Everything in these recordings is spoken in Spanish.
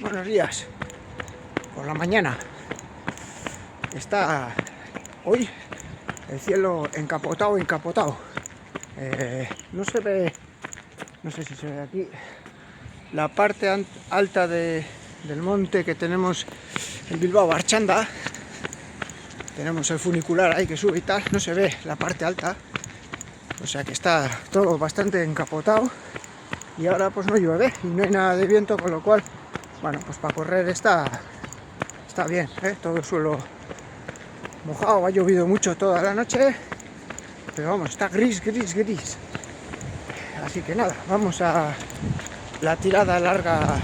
Buenos días. Por la mañana. Está hoy el cielo encapotado. No se ve, no sé si se ve aquí, la parte alta del monte que tenemos en Bilbao, Artxanda. Tenemos el funicular ahí que sube y tal. No se ve la parte alta. O sea que está todo bastante encapotado. Y ahora pues no llueve y no hay nada de viento, con lo cual, bueno, pues para correr está bien, ¿eh? Todo el suelo mojado, ha llovido mucho toda la noche, pero vamos, está gris. Así que nada, vamos a la tirada larga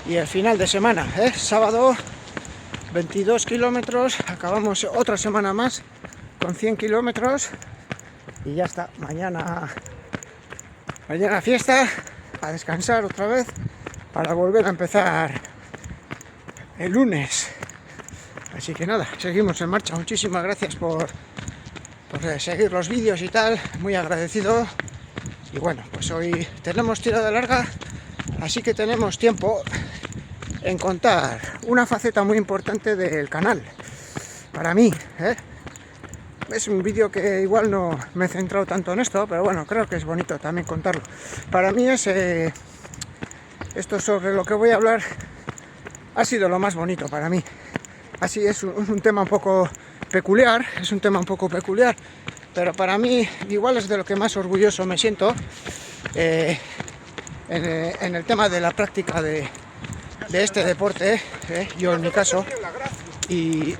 y el final de semana, ¿eh? Sábado 22 kilómetros, acabamos otra semana más con 100 kilómetros y ya está. Mañana fiesta, a descansar otra vez para volver a empezar el lunes. Así que nada, seguimos en marcha. Muchísimas gracias por seguir los vídeos y tal, muy agradecido. Y bueno, pues hoy tenemos tirada larga, así que tenemos tiempo en contar una faceta muy importante del canal para mí, ¿eh? Es un vídeo que igual no me he centrado tanto en esto, pero bueno, creo que es bonito también contarlo. Para mí es esto sobre lo que voy a hablar ha sido lo más bonito para mí. Así es un tema un poco peculiar, pero para mí igual es de lo que más orgulloso me siento en el tema de la práctica de este deporte, yo en mi caso, y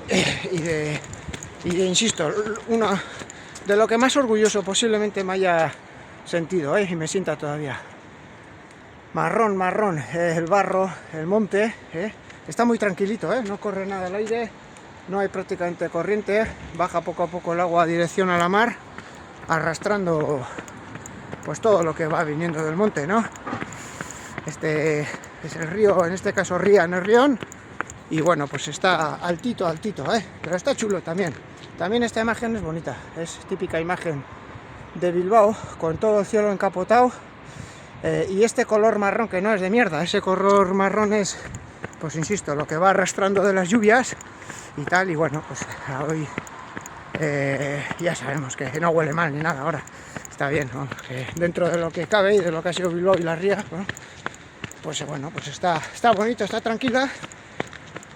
insisto, uno de lo que más orgulloso posiblemente me haya sentido, y me sienta todavía. Marrón, el barro, el monte, está muy tranquilito, no corre nada el aire, no hay prácticamente corriente, baja poco a poco el agua a dirección a la mar, arrastrando pues todo lo que va viniendo del monte, ¿no? Este es el río, en este caso Ría Nervión, y bueno, pues está altito, pero está chulo también. También esta imagen es bonita, es típica imagen de Bilbao, con todo el cielo encapotado, y este color marrón que no es de mierda, ese color marrón es, pues insisto, lo que va arrastrando de las lluvias y tal. Y bueno, pues hoy ya sabemos que no huele mal ni nada ahora, está bien, ¿no? Que dentro de lo que cabe y de lo que ha sido Bilbao y la Ría, ¿no? Pues bueno, pues está bonito, está tranquila.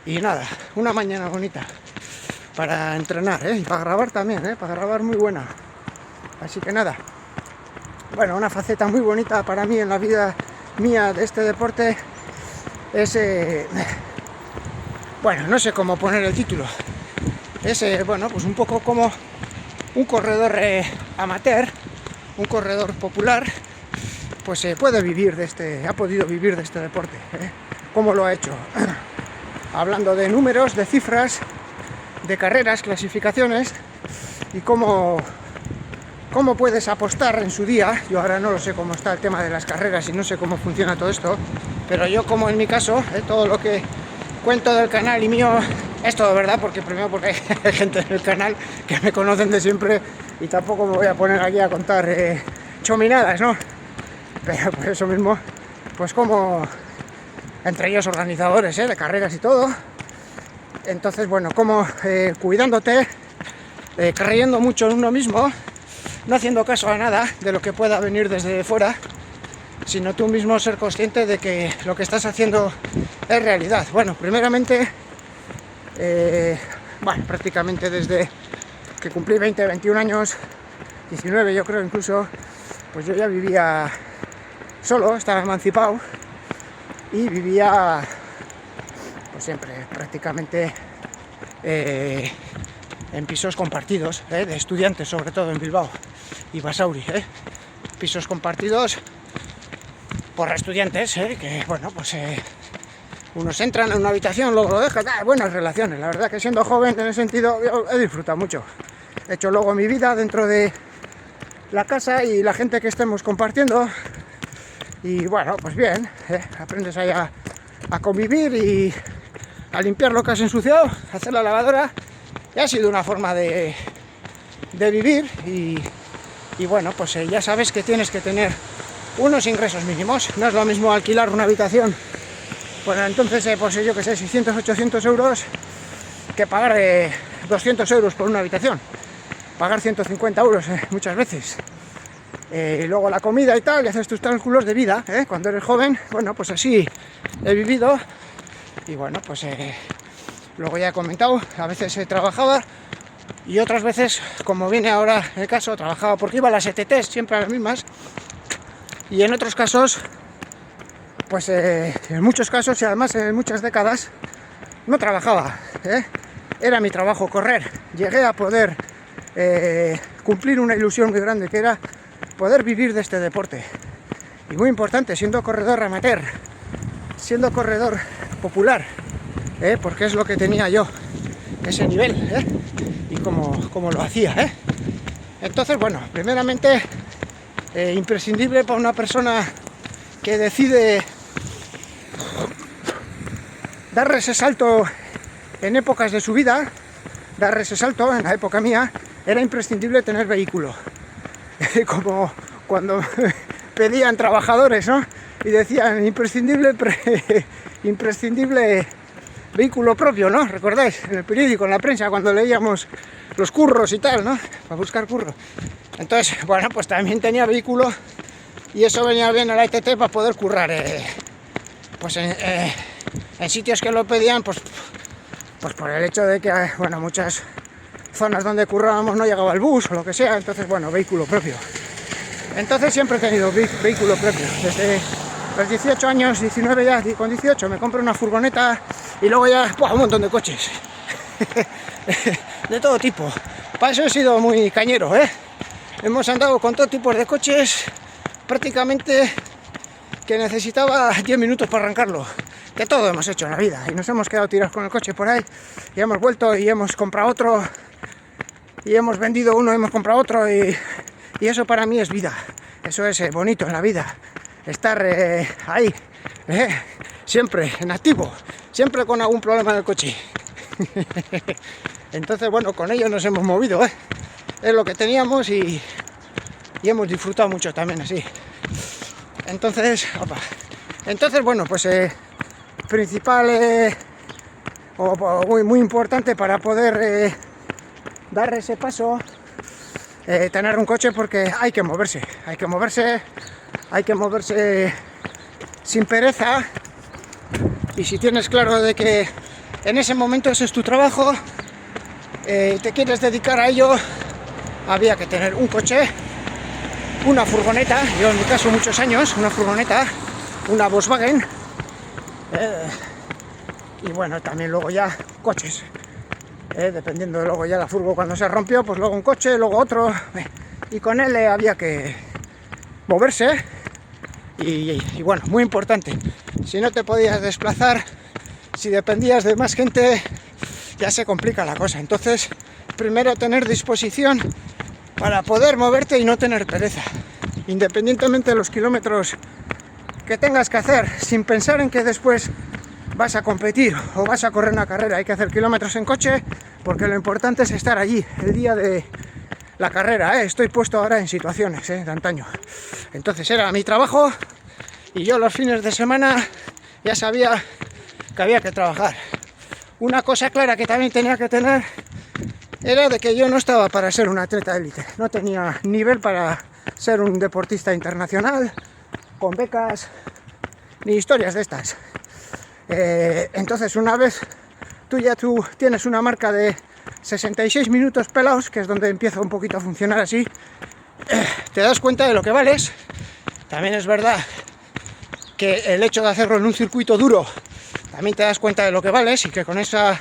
Y nada, una mañana bonita para entrenar, y para grabar también, para grabar muy buena. Así que nada, bueno, una faceta muy bonita para mí en la vida mía de este deporte es, bueno, no sé cómo poner el título, es, bueno, pues un poco como un corredor amateur, un corredor popular, pues puede vivir ha podido vivir de este deporte, ¿cómo lo ha hecho? Hablando de números, de cifras, de carreras, clasificaciones y cómo puedes apostar en su día. Yo ahora no lo sé cómo está el tema de las carreras y no sé cómo funciona todo esto, pero yo, como en mi caso, todo lo que cuento del canal y mío es todo verdad, porque primero porque hay gente en el canal que me conocen de siempre y tampoco me voy a poner aquí a contar chominadas, ¿no? Pero por eso mismo, pues como entre ellos organizadores de carreras y todo. Entonces, bueno, como cuidándote, creyendo mucho en uno mismo, no haciendo caso a nada de lo que pueda venir desde fuera, sino tú mismo ser consciente de que lo que estás haciendo es realidad. Bueno, primeramente, bueno, prácticamente desde que cumplí 21 años, 19 yo creo incluso, pues yo ya vivía solo, estaba emancipado y vivía pues siempre prácticamente en pisos compartidos, de estudiantes, sobre todo en Bilbao y Basauri, pisos compartidos por estudiantes, que bueno, pues unos entran en una habitación, luego lo dejan, buenas relaciones. La verdad que siendo joven en ese sentido yo he disfrutado mucho, he hecho luego mi vida dentro de la casa y la gente que estemos compartiendo. Y bueno, pues bien, aprendes ahí a convivir y a limpiar lo que has ensuciado, a hacer la lavadora, y ha sido una forma de vivir. Y bueno, pues ya sabes que tienes que tener unos ingresos mínimos. No es lo mismo alquilar una habitación Bueno, entonces, pues yo que sé, 600, 800 euros, que pagar 200 euros por una habitación, pagar 150 euros muchas veces. Y luego la comida y tal, y haces tus cálculos de vida, cuando eres joven. Bueno, pues así he vivido. Y bueno, pues luego ya he comentado, a veces trabajaba y otras veces, como viene ahora el caso, trabajaba porque iba a las ETTs, siempre a las mismas. Y en otros casos, pues en muchos casos y además en muchas décadas, no trabajaba, era mi trabajo correr. Llegué a poder cumplir una ilusión muy grande, que era poder vivir de este deporte. Y muy importante, siendo corredor amateur, siendo corredor popular, porque es lo que tenía yo, ese nivel, y como lo hacía. Entonces, bueno, primeramente, imprescindible para una persona que decide dar ese salto en épocas de su vida, dar ese salto en la época mía, era imprescindible tener vehículo. Como cuando pedían trabajadores, ¿no? Y decían imprescindible vehículo propio, ¿no? ¿Recordáis? En el periódico, en la prensa, cuando leíamos los curros y tal, ¿no? Para buscar curro. Entonces, bueno, pues también tenía vehículo y eso venía bien a la ETT para poder currar. Pues en sitios que lo pedían, pues por el hecho de que, bueno, muchas zonas donde currábamos no llegaba el bus o lo que sea, entonces, bueno, vehículo propio. Entonces siempre he tenido vehículo propio. Desde los 18 años, 19 ya, con 18 me compro una furgoneta y luego ya, un montón de coches. De todo tipo. Para eso he sido muy cañero, Hemos andado con todo tipo de coches, prácticamente que necesitaba 10 minutos para arrancarlo. De todo hemos hecho en la vida y nos hemos quedado tirados con el coche por ahí y hemos vuelto y hemos comprado otro y hemos vendido uno y hemos comprado otro y eso para mí es vida. Eso es bonito en la vida, estar ahí, siempre en activo, siempre con algún problema en el coche. Entonces, bueno, con ello nos hemos movido, es lo que teníamos y hemos disfrutado mucho también así. Entonces, bueno, pues principal o muy importante para poder dar ese paso, tener un coche, porque hay que moverse sin pereza. Y si tienes claro de que en ese momento ese es tu trabajo, te quieres dedicar a ello, había que tener un coche, una furgoneta. Yo en mi caso muchos años, una furgoneta, una Volkswagen, y bueno, también luego ya coches, dependiendo de luego ya la furgo cuando se rompió, pues luego un coche, luego otro, y con él había que moverse. Y bueno, muy importante, si no te podías desplazar, si dependías de más gente, ya se complica la cosa. Entonces, primero tener disposición para poder moverte y no tener pereza, independientemente de los kilómetros que tengas que hacer, sin pensar en que después vas a competir o vas a correr una carrera. Hay que hacer kilómetros en coche, porque lo importante es estar allí el día de la carrera. Estoy puesto ahora en situaciones de antaño. Entonces era mi trabajo y yo los fines de semana ya sabía que había que trabajar. Una cosa clara que también tenía que tener era de que yo no estaba para ser un atleta élite, no tenía nivel para ser un deportista internacional con becas ni historias de estas. Entonces, una vez tú tienes una marca de 66 minutos pelados, que es donde empieza un poquito a funcionar así, te das cuenta de lo que vales. También es verdad que el hecho de hacerlo en un circuito duro, también te das cuenta de lo que vales y que con esas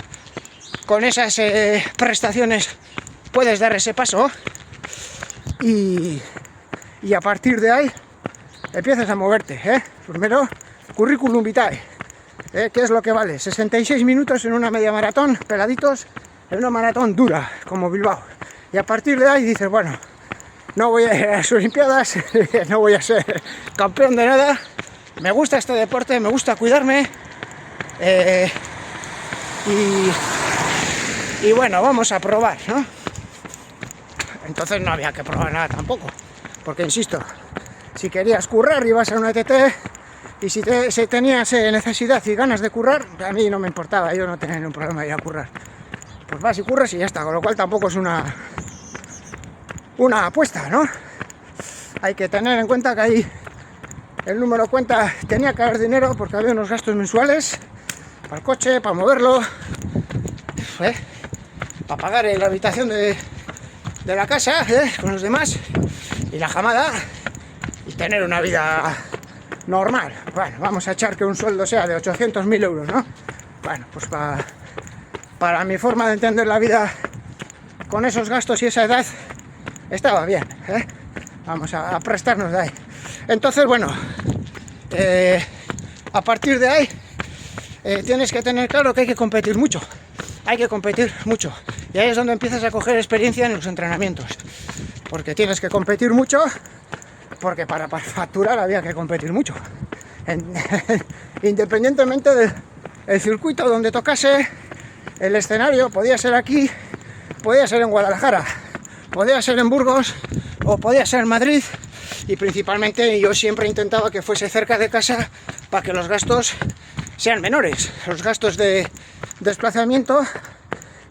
prestaciones puedes dar ese paso, y a partir de ahí empiezas a moverte. Primero, currículum vitae, ¿qué es lo que vale? 66 minutos en una media maratón, peladitos, en una maratón dura como Bilbao, y a partir de ahí dices, bueno, no voy a ir a las Olimpiadas, no voy a ser campeón de nada, me gusta este deporte, me gusta cuidarme, y bueno, vamos a probar, ¿no? Entonces no había que probar nada tampoco, porque insisto, si querías currar y ibas a una ETT, Y si tenías necesidad y ganas de currar, a mí no me importaba, yo no tenía ningún problema de ir a currar. Pues vas y curras y ya está, con lo cual tampoco es una apuesta, ¿no? Hay que tener en cuenta que ahí el número cuenta, tenía que haber dinero porque había unos gastos mensuales para el coche, para moverlo, para pagar la habitación de la casa con los demás y la jamada y tener una vida normal. Bueno, vamos a echar que un sueldo sea de 800.000 euros, ¿no? Bueno, pues para mi forma de entender la vida con esos gastos y esa edad estaba bien, vamos a prestarnos de ahí. Entonces, bueno, a partir de ahí tienes que tener claro que hay que competir mucho, y ahí es donde empiezas a coger experiencia en los entrenamientos, porque tienes que competir mucho, porque para facturar había que competir mucho, independientemente del circuito donde tocase. El escenario podía ser aquí, podía ser en Guadalajara, podía ser en Burgos o podía ser en Madrid, y principalmente yo siempre intentaba que fuese cerca de casa para que los gastos sean menores, los gastos de desplazamiento.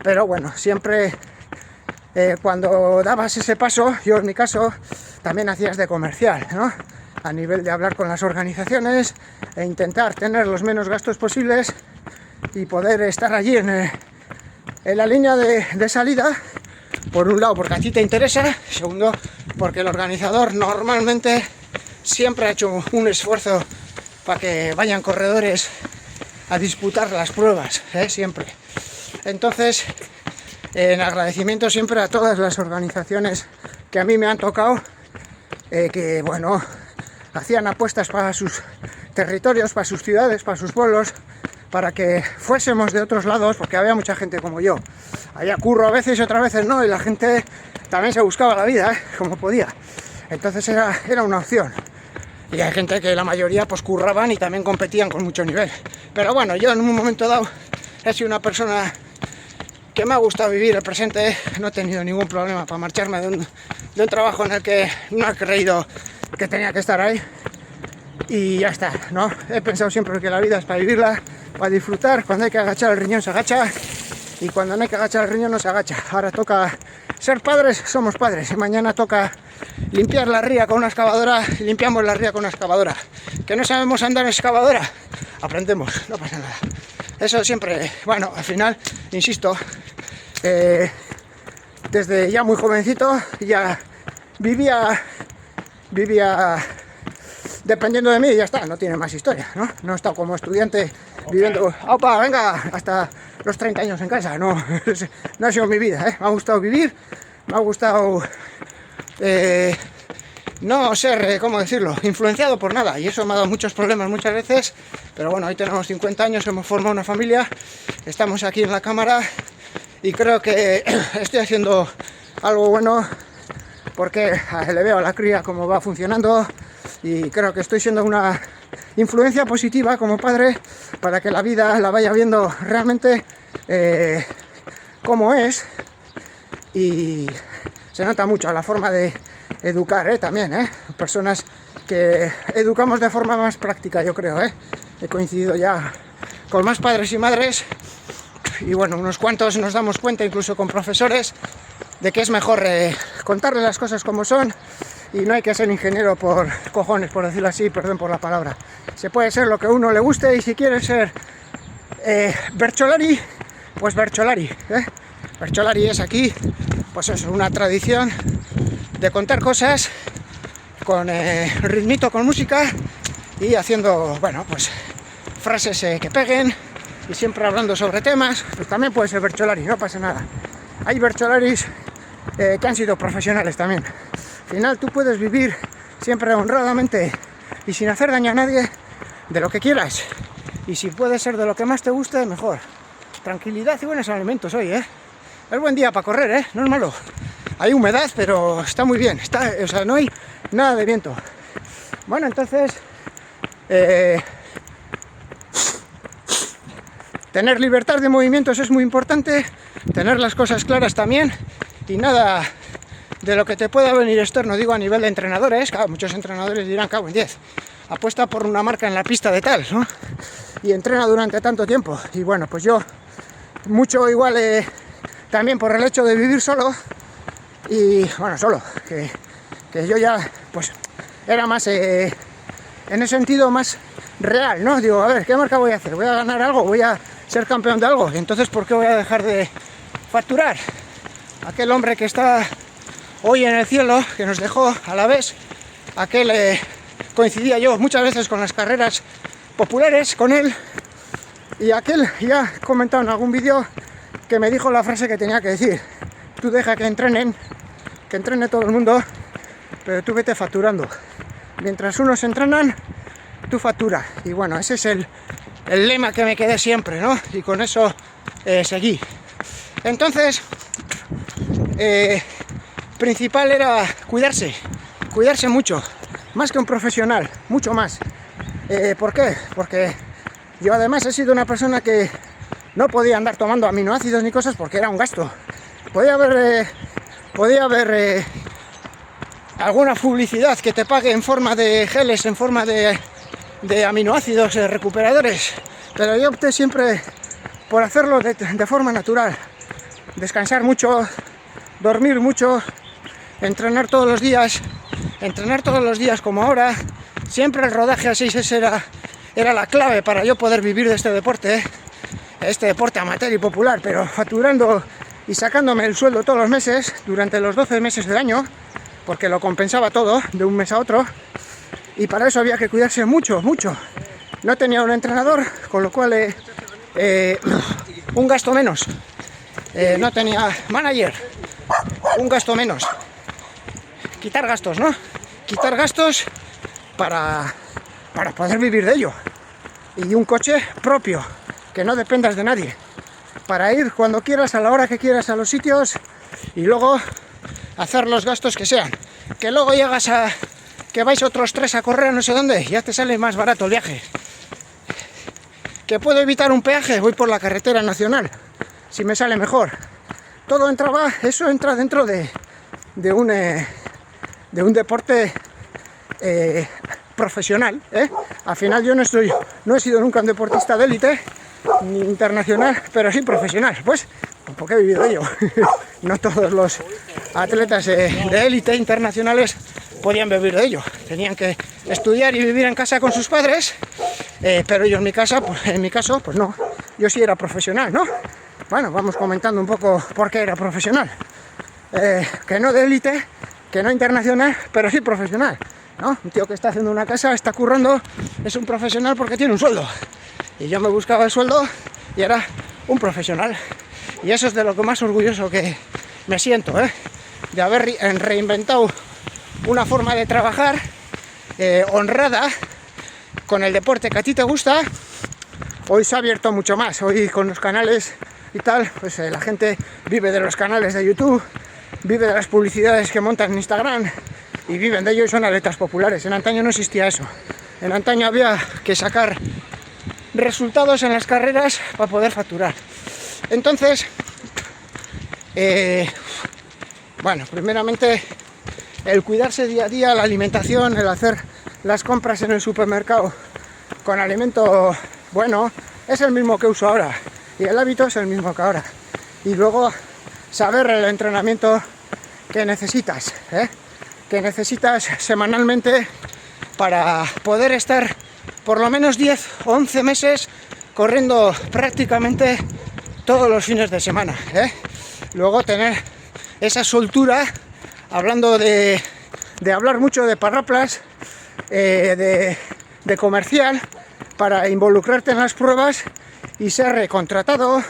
Pero bueno, siempre cuando dabas ese paso, yo en mi caso también hacías de comercial, ¿no? A nivel de hablar con las organizaciones e intentar tener los menos gastos posibles y poder estar allí en la línea de salida, por un lado porque a ti te interesa, segundo porque el organizador normalmente siempre ha hecho un esfuerzo para que vayan corredores a disputar las pruebas, siempre. Entonces, en agradecimiento siempre a todas las organizaciones que a mí me han tocado, que bueno, hacían apuestas para sus territorios, para sus ciudades, para sus pueblos, para que fuésemos de otros lados, porque había mucha gente como yo. Había curro a veces y otras veces no, y la gente también se buscaba la vida, como podía. Entonces era una opción. Y hay gente que la mayoría pues curraban y también competían con mucho nivel. Pero bueno, yo en un momento dado he sido una persona que me ha gustado vivir el presente, no he tenido ningún problema para marcharme de un trabajo en el que no he creído que tenía que estar ahí. Y ya está, ¿no? He pensado siempre que la vida es para vivirla, para disfrutar. Cuando hay que agachar el riñón se agacha, y cuando no hay que agachar el riñón no se agacha. Ahora toca ser padres, somos padres, y mañana toca limpiar la ría con una excavadora, y limpiamos la ría con una excavadora. Que no sabemos andar en excavadora, aprendemos, no pasa nada. Eso siempre, bueno, al final, insisto, desde ya muy jovencito ya vivía dependiendo de mí, y ya está, no tiene más historia, ¿no? No he estado como estudiante viviendo, ¡opa, venga!, hasta los 30 años en casa, no ha sido mi vida, Me ha gustado vivir, me ha gustado no ser, ¿cómo decirlo?, influenciado por nada, y eso me ha dado muchos problemas muchas veces, pero bueno, hoy tenemos 50 años, hemos formado una familia, estamos aquí en la cámara, y creo que estoy haciendo algo bueno, porque le veo a la cría cómo va funcionando, y creo que estoy siendo una influencia positiva como padre para que la vida la vaya viendo realmente como es, y se nota mucho la forma de educar también, personas que educamos de forma más práctica, yo creo, he coincidido ya con más padres y madres, y bueno, unos cuantos nos damos cuenta, incluso con profesores, de que es mejor contarles las cosas como son, y no hay que ser ingeniero por cojones, por decirlo así, perdón por la palabra. Se puede ser lo que a uno le guste, y si quieres ser Bercholari, pues Bercholari, Bercholari es aquí, pues eso, una tradición de contar cosas con ritmito, con música, y haciendo, bueno, pues frases que peguen, y siempre hablando sobre temas. Pues también puede ser Bercholari, no pasa nada. Hay Bercholaris que han sido profesionales también. Al final tú puedes vivir siempre honradamente y sin hacer daño a nadie de lo que quieras, y si puede ser de lo que más te guste, mejor. Tranquilidad y buenos alimentos hoy, Es buen día para correr, no es malo. Hay humedad, pero está muy bien, o sea, no hay nada de viento. Bueno, entonces tener libertad de movimientos es muy importante, tener las cosas claras también, y nada de lo que te pueda venir externo, digo a nivel de entrenadores. Claro, muchos entrenadores dirán, cago en 10, apuesta por una marca en la pista de tal, ¿no? Y entrena durante tanto tiempo. Y bueno, pues yo mucho igual también por el hecho de vivir solo y bueno, solo, que yo ya pues era más en ese sentido más real, ¿no? Digo, a ver, ¿qué marca voy a hacer? ¿Voy a ganar algo? ¿Voy a ser campeón de algo? Y entonces, ¿por qué voy a dejar de facturar? Aquel hombre que está hoy en el cielo, que nos dejó a la vez, aquel coincidía yo muchas veces con las carreras populares con él, y aquel ya he comentado en algún vídeo que me dijo la frase que tenía que decir: tú deja que entrene todo el mundo, pero tú vete facturando. Mientras unos entrenan, tú factura. Y bueno, ese es el lema que me quedé siempre, ¿no? Y con eso seguí. Entonces, principal era cuidarse mucho, más que un profesional, mucho más. ¿Por qué? Porque yo además he sido una persona que no podía andar tomando aminoácidos ni cosas porque era un gasto. Podía haber alguna publicidad que te pague en forma de geles, en forma de aminoácidos recuperadores, pero yo opté siempre por hacerlo de forma natural. Descansar mucho, dormir mucho, entrenar todos los días como ahora. Siempre el rodaje a 6S era la clave para yo poder vivir de este deporte amateur y popular, pero facturando y sacándome el sueldo todos los meses durante los 12 meses del año, porque lo compensaba todo de un mes a otro, y para eso había que cuidarse mucho. No tenía un entrenador, con lo cual un gasto menos. No tenía manager, un gasto menos. Quitar gastos, ¿no? Quitar gastos para poder vivir de ello. Y un coche propio, que no dependas de nadie, para ir cuando quieras, a la hora que quieras a los sitios, y luego hacer los gastos que sean. Que luego llegas a que vais otros 3 a correr a no sé dónde, ya te sale más barato el viaje. Que puedo evitar un peaje, voy por la carretera nacional, si me sale mejor. Todo eso entra dentro de un deporte profesional, ¿eh? Al final yo no he sido nunca un deportista de élite ni internacional, pero sí profesional, pues porque he vivido de ello. No todos los atletas de élite internacionales podían vivir de ello, tenían que estudiar y vivir en casa con sus padres, pero yo en mi caso pues no, yo sí era profesional, ¿no? Bueno, vamos comentando un poco por qué era profesional, que no de élite, que no internacional, pero sí profesional, ¿no? Un tío que está haciendo una casa, está currando, es un profesional porque tiene un sueldo, y yo me buscaba el sueldo y era un profesional, y eso es de lo que más orgulloso que me siento, de haber reinventado una forma de trabajar honrada con el deporte que a ti te gusta. Hoy se ha abierto mucho más, hoy con los canales y tal, pues la gente vive de los canales de YouTube, vive de las publicidades que montan en Instagram y viven de ello y son atletas populares. En antaño no existía eso, en antaño había que sacar resultados en las carreras para poder facturar. Entonces, bueno, primeramente el cuidarse día a día, la alimentación, el hacer las compras en el supermercado con alimento bueno, es el mismo que uso ahora, y el hábito es el mismo que ahora. Y luego saber el entrenamiento que necesitas, que necesitas semanalmente para poder estar por lo menos 10 o 11 meses corriendo prácticamente todos los fines de semana, Luego tener esa soltura, hablando de hablar mucho de parraplas, de comercial, para involucrarte en las pruebas y ser recontratado,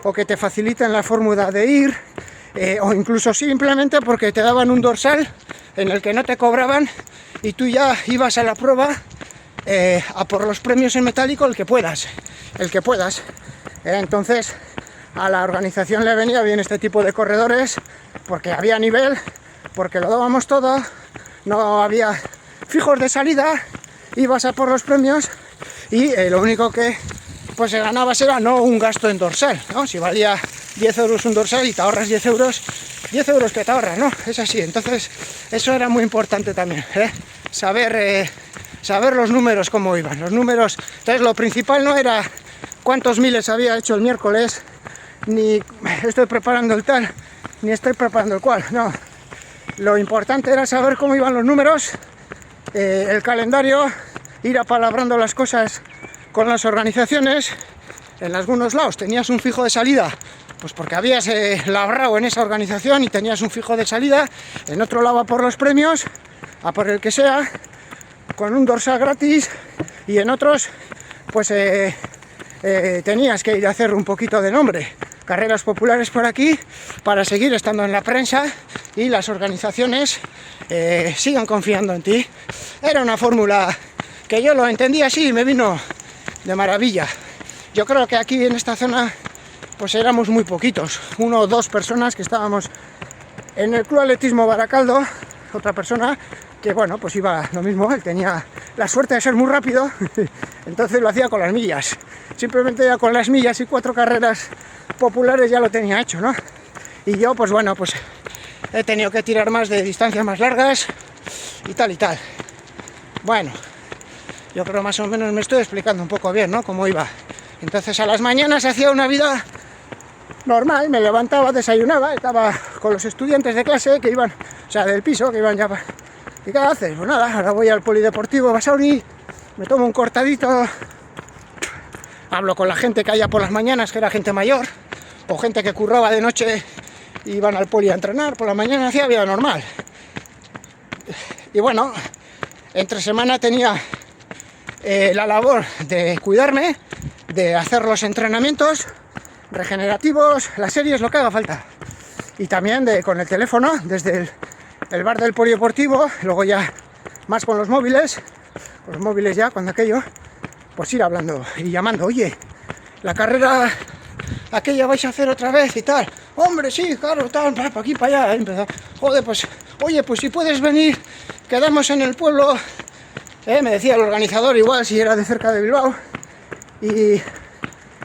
o que te faciliten la fórmula de ir, o incluso simplemente porque te daban un dorsal en el que no te cobraban y tú ya ibas a la prueba a por los premios en metálico el que puedas. Entonces a la organización le venía bien este tipo de corredores porque había nivel, porque lo dábamos todo, no había fijos de salida, ibas a por los premios y lo único que pues ganabas era no un gasto en dorsal, ¿no? Si valía 10 euros un dorsal y te ahorras 10 euros que te ahorras, ¿no? Es así. Entonces eso era muy importante también, saber saber los números cómo iban, los números. Entonces lo principal no era cuántos miles había hecho el miércoles, ni estoy preparando el tal, ni estoy preparando el cual, no. Lo importante era saber cómo iban los números, el calendario, ir apalabrando las cosas con las organizaciones. En algunos lados tenías un fijo de salida, pues porque habías labrado en esa organización y tenías un fijo de salida. En otro lado a por los premios, a por el que sea, con un dorsal gratis. Y en otros, pues tenías que ir a hacer un poquito de nombre. Carreras populares por aquí para seguir estando en la prensa y las organizaciones sigan confiando en ti. Era una fórmula que yo lo entendí así y me vino de maravilla. Yo creo que aquí en esta zona pues éramos muy poquitos, 1 o 2 personas que estábamos en el Club Atletismo Baracaldo. Otra persona que, bueno, pues iba lo mismo, él tenía la suerte de ser muy rápido, entonces lo hacía con las millas. Simplemente ya con las millas y 4 carreras populares ya lo tenía hecho, ¿no? Y yo, pues bueno, pues he tenido que tirar más de distancias más largas y tal y tal. Bueno, yo creo más o menos me estoy explicando un poco bien, ¿no? Cómo iba. Entonces a las mañanas hacía una vida normal, me levantaba, desayunaba, estaba con los estudiantes de clase que iban, o sea, del piso, que iban ya... ¿Y qué haces? Pues nada, ahora voy al polideportivo Basauri, me tomo un cortadito, hablo con la gente que haya por las mañanas, que era gente mayor, o gente que curraba de noche y iban al poli a entrenar, por la mañana hacía vida normal. Y bueno, entre semana tenía la labor de cuidarme, de hacer los entrenamientos regenerativos, las series, lo que haga falta. Y también con el teléfono, desde el bar del polideportivo, luego ya más con los móviles ya, cuando aquello, pues ir hablando y llamando, oye, la carrera aquella vais a hacer otra vez y tal. Hombre, sí, claro, tal, para aquí, para allá. Empezó. Joder, pues, oye, pues si puedes venir, quedamos en el pueblo. Me decía el organizador, igual si era de cerca de Bilbao. Y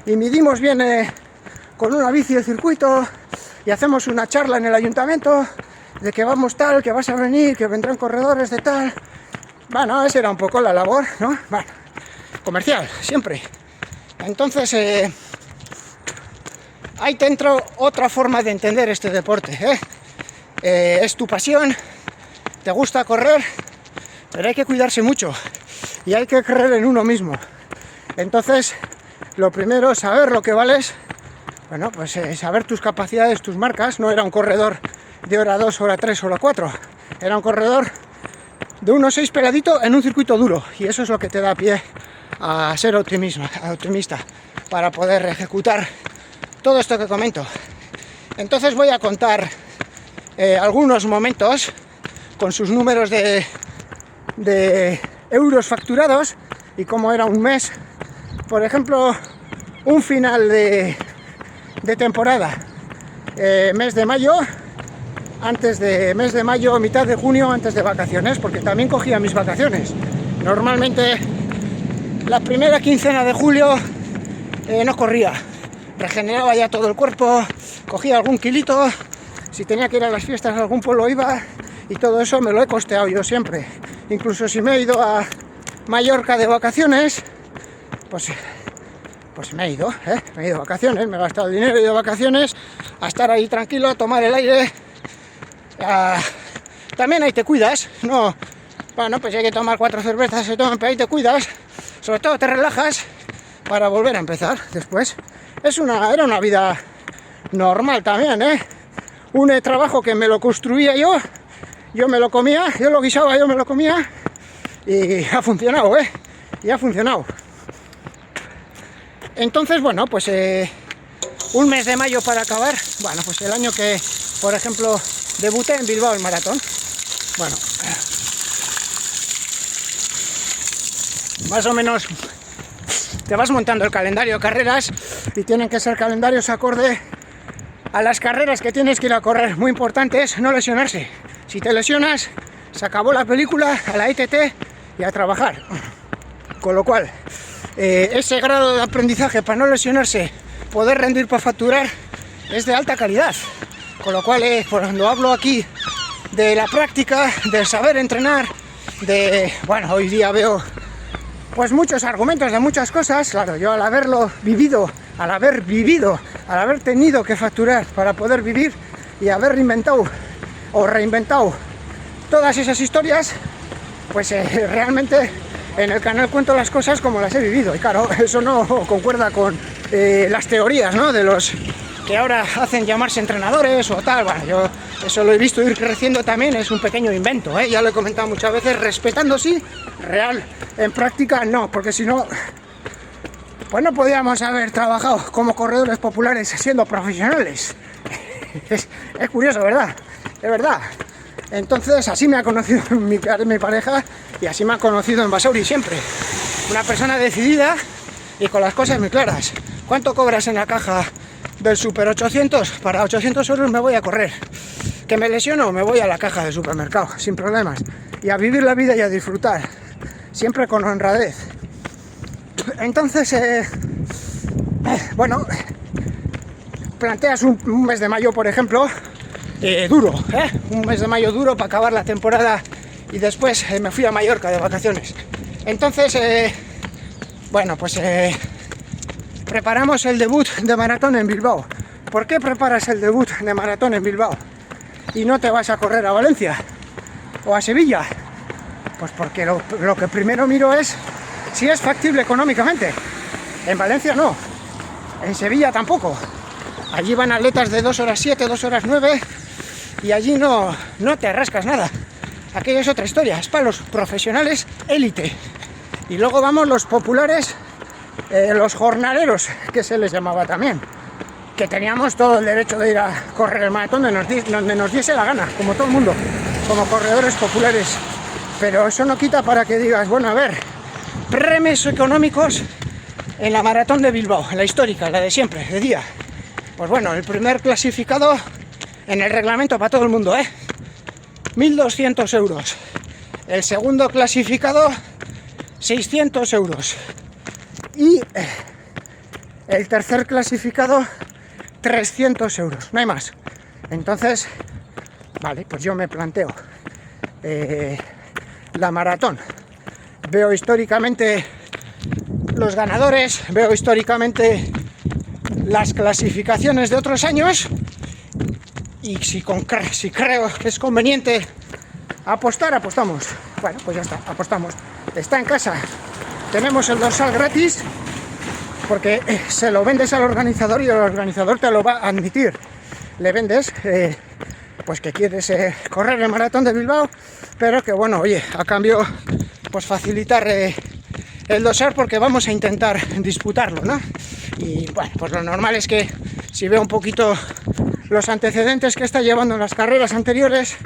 midimos bien con una bici el circuito y hacemos una charla en el ayuntamiento de que vamos tal, que vas a venir, que vendrán corredores de tal. Bueno, esa era un poco la labor, ¿no? Bueno, comercial, siempre. Entonces, ahí te entra otra forma de entender este deporte, es tu pasión, te gusta correr, pero hay que cuidarse mucho y hay que creer en uno mismo. Entonces, lo primero es saber lo que vales, bueno, pues saber tus capacidades, tus marcas. No era un corredor de hora 2, hora 3, hora 4, era un corredor de 1.6 peladito en un circuito duro, y eso es lo que te da pie a ser optimista para poder ejecutar todo esto que comento. Entonces voy a contar algunos momentos con sus números de euros facturados y cómo era un mes. Por ejemplo, un final de temporada, mes de mayo, mitad de junio, antes de vacaciones, porque también cogía mis vacaciones. Normalmente la primera quincena de julio no corría, regeneraba ya todo el cuerpo, cogía algún kilito, si tenía que ir a las fiestas a algún pueblo iba, y todo eso me lo he costeado yo siempre. Incluso si me he ido a Mallorca de vacaciones, pues me he ido de vacaciones, me he gastado dinero, he ido de vacaciones a estar ahí tranquilo, a tomar el aire. También ahí te cuidas, no, bueno, pues hay que tomar 4 cervezas, se toman, pero ahí te cuidas, sobre todo te relajas para volver a empezar después. Era una vida normal también, un trabajo que me lo construía yo me lo comía, yo lo guisaba, yo me lo comía, y ha funcionado, y ha funcionado. Entonces, bueno, pues un mes de mayo para acabar. Bueno, pues el año que, por ejemplo, debuté en Bilbao el maratón. Bueno, más o menos te vas montando el calendario de carreras y tienen que ser calendarios acorde a las carreras que tienes que ir a correr. Muy importante es no lesionarse. Si te lesionas, se acabó la película, a la ITT y a trabajar. Con lo cual, ese grado de aprendizaje para no lesionarse, poder rendir para facturar, es de alta calidad. Con lo cual, cuando hablo aquí de la práctica, del saber entrenar bueno, hoy día veo pues muchos argumentos de muchas cosas. Claro, yo al haber vivido, al haber tenido que facturar para poder vivir y haber reinventado todas esas historias, pues realmente en el canal cuento las cosas como las he vivido. Y claro, eso no concuerda con las teorías, ¿no?, de los que ahora hacen llamarse entrenadores o tal. Bueno, yo eso lo he visto ir creciendo también, es un pequeño invento, ya lo he comentado muchas veces, respetando sí, real, en práctica no, porque si no, pues no podíamos haber trabajado como corredores populares siendo profesionales. Es curioso, ¿verdad? Es verdad. Entonces así me ha conocido mi pareja y así me ha conocido en Basauri siempre. Una persona decidida y con las cosas muy claras. ¿Cuánto cobras en la caja del Super 800? Para 800 euros me voy a correr. ¿Que me lesiono? Me voy a la caja del supermercado, sin problemas. Y a vivir la vida y a disfrutar. Siempre con honradez. Entonces, bueno, planteas un mes de mayo, por ejemplo, duro, un mes de mayo duro para acabar la temporada y después me fui a Mallorca de vacaciones. Entonces, bueno, pues preparamos el debut de maratón en Bilbao. ¿Por qué preparas el debut de maratón en Bilbao y no te vas a correr a Valencia o a Sevilla? Pues porque lo que primero miro es si es factible económicamente. En Valencia no, en Sevilla tampoco. Allí van atletas de 2 horas 7, 2 horas 9 y allí no te rascas nada. Aquello es otra historia, es para los profesionales élite. Y luego vamos los populares, los jornaleros, que se les llamaba también, que teníamos todo el derecho de ir a correr el maratón donde nos diese la gana, como todo el mundo, como corredores populares. Pero eso no quita para que digas, bueno, a ver, premios económicos en la maratón de Bilbao, la histórica, la de siempre, de día. Pues bueno, el primer clasificado en el reglamento para todo el mundo, 1.200 euros. El segundo clasificado, 600 euros. Y el tercer clasificado, 300 euros. No hay más. Entonces, vale, pues yo me planteo la maratón. Veo históricamente los ganadores, veo históricamente las clasificaciones de otros años y si creo que es conveniente apostar, apostamos. Bueno, pues ya está, apostamos. Está en casa, tenemos el dorsal gratis porque se lo vendes al organizador y el organizador te lo va a admitir. Le vendes pues que quieres correr el maratón de Bilbao, pero que bueno, oye, a cambio pues facilitar el dorsal porque vamos a intentar disputarlo, ¿no? Y bueno, pues lo normal es que si veo un poquito los antecedentes que está llevando en las carreras anteriores,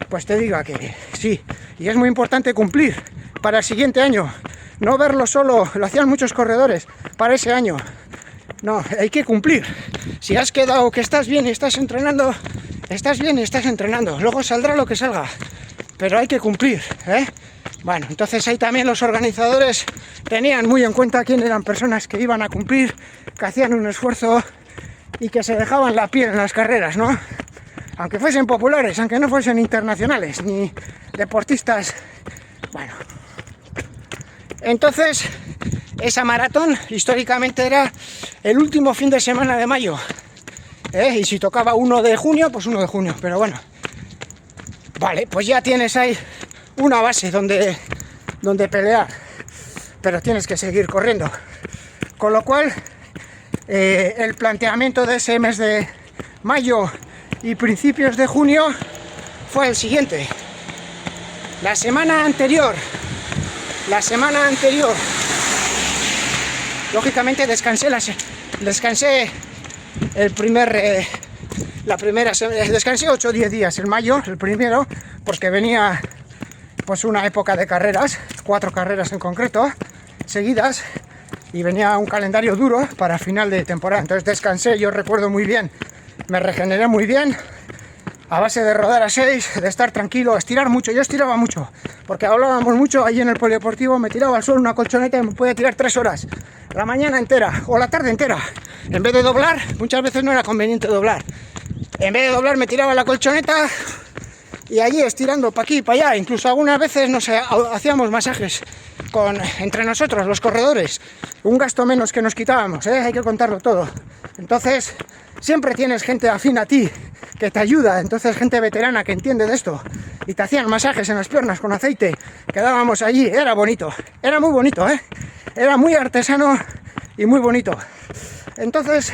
pues te diga que sí, y es muy importante cumplir para el siguiente año, no verlo solo, lo hacían muchos corredores para ese año, no, hay que cumplir. Si has quedado que estás bien y estás entrenando, estás bien y estás entrenando, luego saldrá lo que salga, pero hay que cumplir, Bueno, entonces ahí también los organizadores tenían muy en cuenta quién eran personas que iban a cumplir, que hacían un esfuerzo y que se dejaban la piel en las carreras, ¿no? Aunque fuesen populares, aunque no fuesen internacionales, ni deportistas, bueno. Entonces, esa maratón históricamente era el último fin de semana de mayo, y si tocaba 1 de junio, pues 1 de junio, pero bueno. Vale, pues ya tienes ahí una base donde pelear, pero tienes que seguir corriendo. Con lo cual, el planteamiento de ese mes de mayo y principios de junio fue el siguiente. La semana anterior, lógicamente descansé descansé 8 o 10 días en mayo, el primero, porque venía pues una época de carreras, 4 carreras en concreto, seguidas, y venía un calendario duro para final de temporada. Entonces descansé, yo recuerdo muy bien, me regeneré muy bien, a base de rodar a 6, de estar tranquilo, estirar mucho. Yo estiraba mucho, porque hablábamos mucho allí en el polideportivo, me tiraba al suelo una colchoneta y me podía tirar 3 horas, la mañana entera o la tarde entera. En vez de doblar, muchas veces no era conveniente doblar. En vez de doblar me tiraba la colchoneta y allí estirando para aquí y para allá. Incluso algunas veces nos hacíamos masajes entre nosotros, los corredores. Un gasto menos que nos quitábamos, hay que contarlo todo. Entonces, siempre tienes gente afín a ti que te ayuda, entonces gente veterana que entiende de esto. Y te hacían masajes en las piernas con aceite. Quedábamos allí, era bonito, era muy bonito, era muy artesano y muy bonito. Entonces,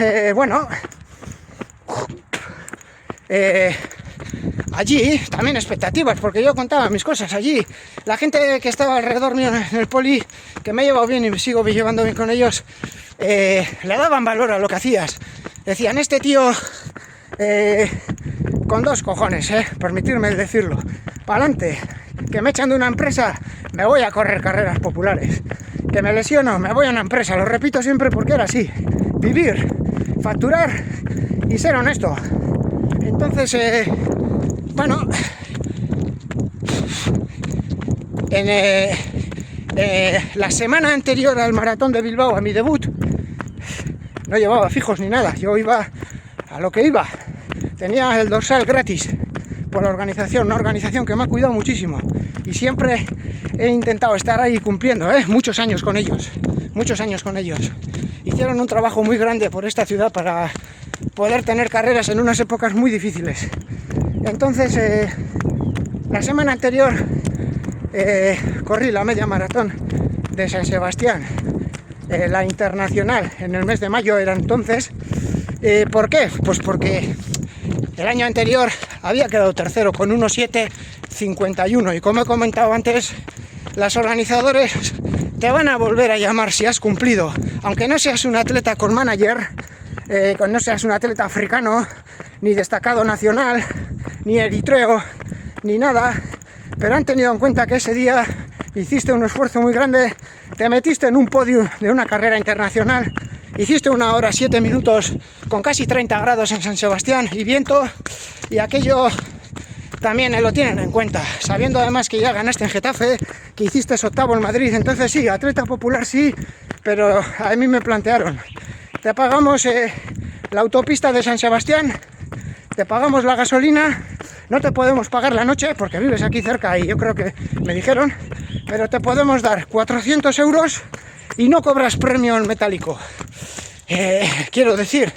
allí también expectativas, porque yo contaba mis cosas allí. La gente que estaba alrededor mío en el poli, que me he llevado bien y me sigo llevando bien con ellos, le daban valor a lo que hacías. Decían, este tío con dos cojones, permitirme decirlo, pa'lante, que me echan de una empresa, me voy a correr carreras populares, que me lesiono, me voy a una empresa. Lo repito siempre porque era así: vivir, facturar y ser honesto. Entonces, la semana anterior al maratón de Bilbao, a mi debut, no llevaba fijos ni nada, yo iba a lo que iba. Tenía el dorsal gratis por la organización, una organización que me ha cuidado muchísimo y siempre he intentado estar ahí cumpliendo, muchos años con ellos. Hicieron un trabajo muy grande por esta ciudad para poder tener carreras en unas épocas muy difíciles. Entonces, la semana anterior corrí la media maratón de San Sebastián, la internacional, en el mes de mayo era entonces. ¿Por qué? Pues porque el año anterior había quedado tercero con 1:7:51 y, como he comentado antes, los organizadores te van a volver a llamar si has cumplido, aunque no seas un atleta con manager, no seas un atleta africano, ni destacado nacional, ni eritreo, ni nada, pero han tenido en cuenta que ese día hiciste un esfuerzo muy grande, te metiste en un podio de una carrera internacional, hiciste 1 hora 7 minutos con casi 30 grados en San Sebastián y viento, y aquello también lo tienen en cuenta, sabiendo además que ya ganaste en Getafe, que hiciste octavo en Madrid. Entonces sí, atleta popular sí, pero a mí me plantearon: te pagamos la autopista de San Sebastián, te pagamos la gasolina, no te podemos pagar la noche porque vives aquí cerca y yo creo que me dijeron, pero te podemos dar 400 euros y no cobras premio en metálico. Quiero decir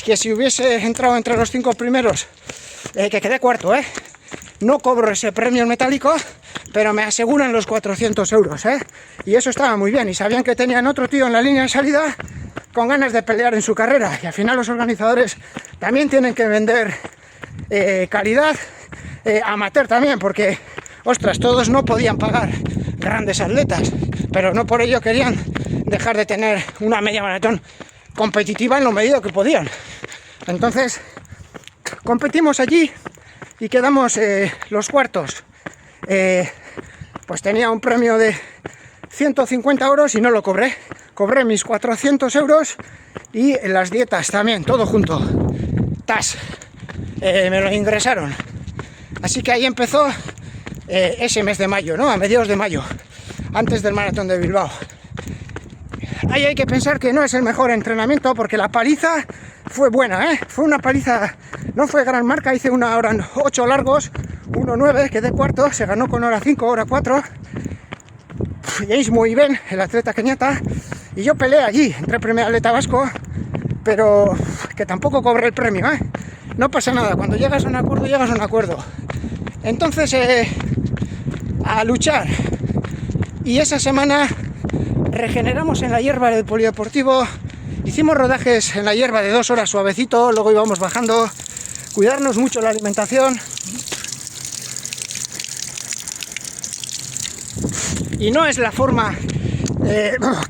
que si hubiese entrado entre los 5 primeros, que quedé cuarto, no cobro ese premio en metálico, pero me aseguran los 400 euros, y eso estaba muy bien. Y sabían que tenían otro tío en la línea de salida con ganas de pelear en su carrera, y al final los organizadores también tienen que vender calidad, amateur también, porque, ostras, todos no podían pagar grandes atletas, pero no por ello querían dejar de tener una media maratón competitiva en lo medido que podían. Entonces competimos allí y quedamos los cuartos. Pues tenía un premio de 150 euros y no lo cobré. Cobré mis 400 euros y las dietas también, todo junto. Me lo ingresaron. Así que ahí empezó ese mes de mayo, ¿no? A mediados de mayo, antes del maratón de Bilbao. Ahí hay que pensar que no es el mejor entrenamiento, porque la paliza fue buena, fue una paliza, no fue gran marca. Hice 1 hora 8 largos, 1:9, quedé cuarto, se ganó con hora 5, hora 4. James muy bien, el atleta keniata, y yo peleé allí, entré primer atleta vasco, pero que tampoco cobré el premio, No pasa nada, cuando llegas a un acuerdo, llegas a un acuerdo. Entonces, a luchar. Y esa semana regeneramos en la hierba del polideportivo, hicimos rodajes en la hierba de 2 horas suavecito, luego íbamos bajando, cuidarnos mucho la alimentación. Y no es la forma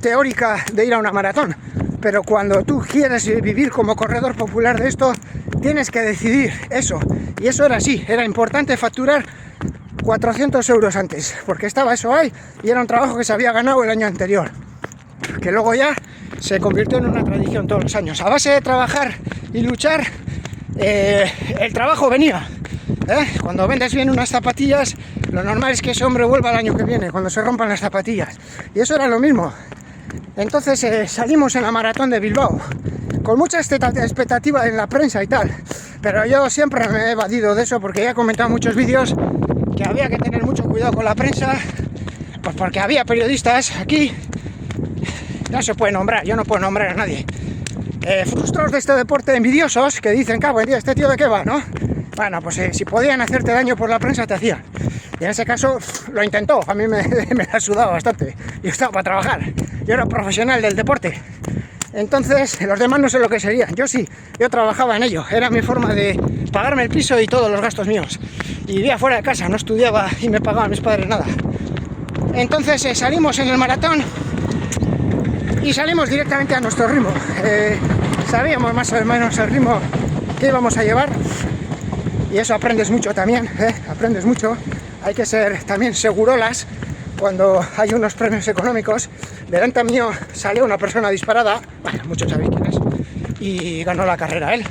teórica de ir a una maratón, pero cuando tú quieres vivir como corredor popular de esto, tienes que decidir eso. Y eso era así, era importante facturar 400 euros antes, porque estaba eso ahí y era un trabajo que se había ganado el año anterior, que luego ya se convirtió en una tradición todos los años. A base de trabajar y luchar, el trabajo venía. Cuando vendes bien unas zapatillas, lo normal es que ese hombre vuelva el año que viene, cuando se rompan las zapatillas. Y eso era lo mismo. Entonces salimos en la maratón de Bilbao con mucha expectativa en la prensa y tal, pero yo siempre me he evadido de eso porque ya he comentado en muchos vídeos que había que tener mucho cuidado con la prensa, pues porque había periodistas aquí, no se puede nombrar, yo no puedo nombrar a nadie, frustrados de este deporte, envidiosos, que dicen, cago en día, ¿este tío de qué va, no? Bueno, pues si podían hacerte daño por la prensa, te hacían. Y en ese caso lo intentó, a mí me ha sudado bastante. Yo estaba para trabajar, yo era profesional del deporte. Entonces, los demás no sé lo que serían. Yo sí, yo trabajaba en ello. Era mi forma de pagarme el piso y todos los gastos míos. Y vivía fuera de casa, no estudiaba y me pagaban mis padres nada. Entonces salimos en el maratón y salimos directamente a nuestro ritmo. Sabíamos más o menos el ritmo que íbamos a llevar. Y eso aprendes mucho también, aprendes mucho. Hay que ser también segurolas cuando hay unos premios económicos. Delante mío salió una persona disparada, bueno, muchos sabéis quién es, y ganó la carrera él.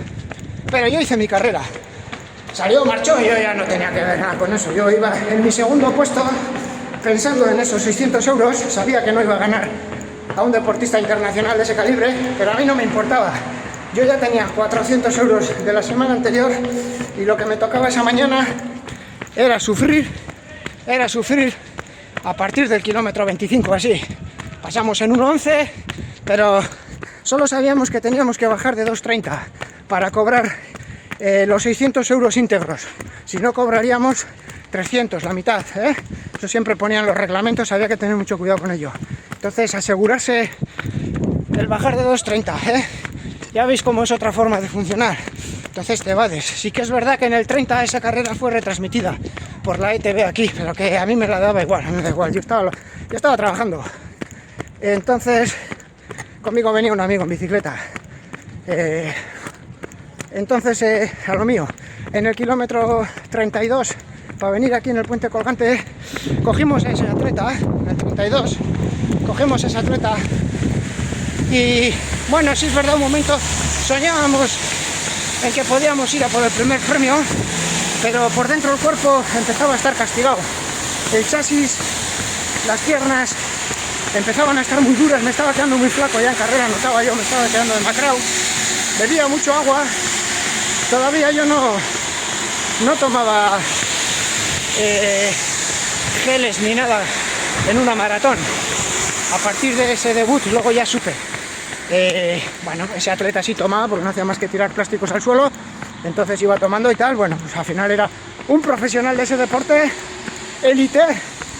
Pero yo hice mi carrera. Salió, marchó y yo ya no tenía que ver nada con eso. Yo iba en mi segundo puesto pensando en esos 600 euros. Sabía que no iba a ganar a un deportista internacional de ese calibre, pero a mí no me importaba. Yo ya tenía 400 euros de la semana anterior y lo que me tocaba esa mañana era sufrir a partir del kilómetro 25, así. Pasamos en 1.11, pero solo sabíamos que teníamos que bajar de 2.30 para cobrar los 600 euros íntegros. Si no, cobraríamos 300, la mitad, Eso siempre ponían los reglamentos, había que tener mucho cuidado con ello. Entonces, asegurarse el bajar de 2.30, Ya veis cómo es otra forma de funcionar. Entonces te evades. Sí que es verdad que en el 30 esa carrera fue retransmitida por la ETV aquí, pero que a mí me la daba igual, a mí me da igual, yo estaba trabajando. Entonces, conmigo venía un amigo en bicicleta. Entonces, a lo mío, en el kilómetro 32, para venir aquí en el puente colgante, cogimos a ese atleta, en el 32, cogemos a ese atleta y, bueno, sí es verdad, un momento soñábamos en que podíamos ir a por el primer premio, pero por dentro el cuerpo empezaba a estar castigado. El chasis, las piernas empezaban a estar muy duras, me estaba quedando muy flaco ya en carrera, notaba yo, me estaba quedando demacrado. Bebía mucho agua, todavía yo no tomaba geles ni nada en una maratón. A partir de ese debut luego ya supe. Bueno, ese atleta sí tomaba porque no hacía más que tirar plásticos al suelo, entonces iba tomando y tal. Bueno, pues al final era un profesional de ese deporte, élite,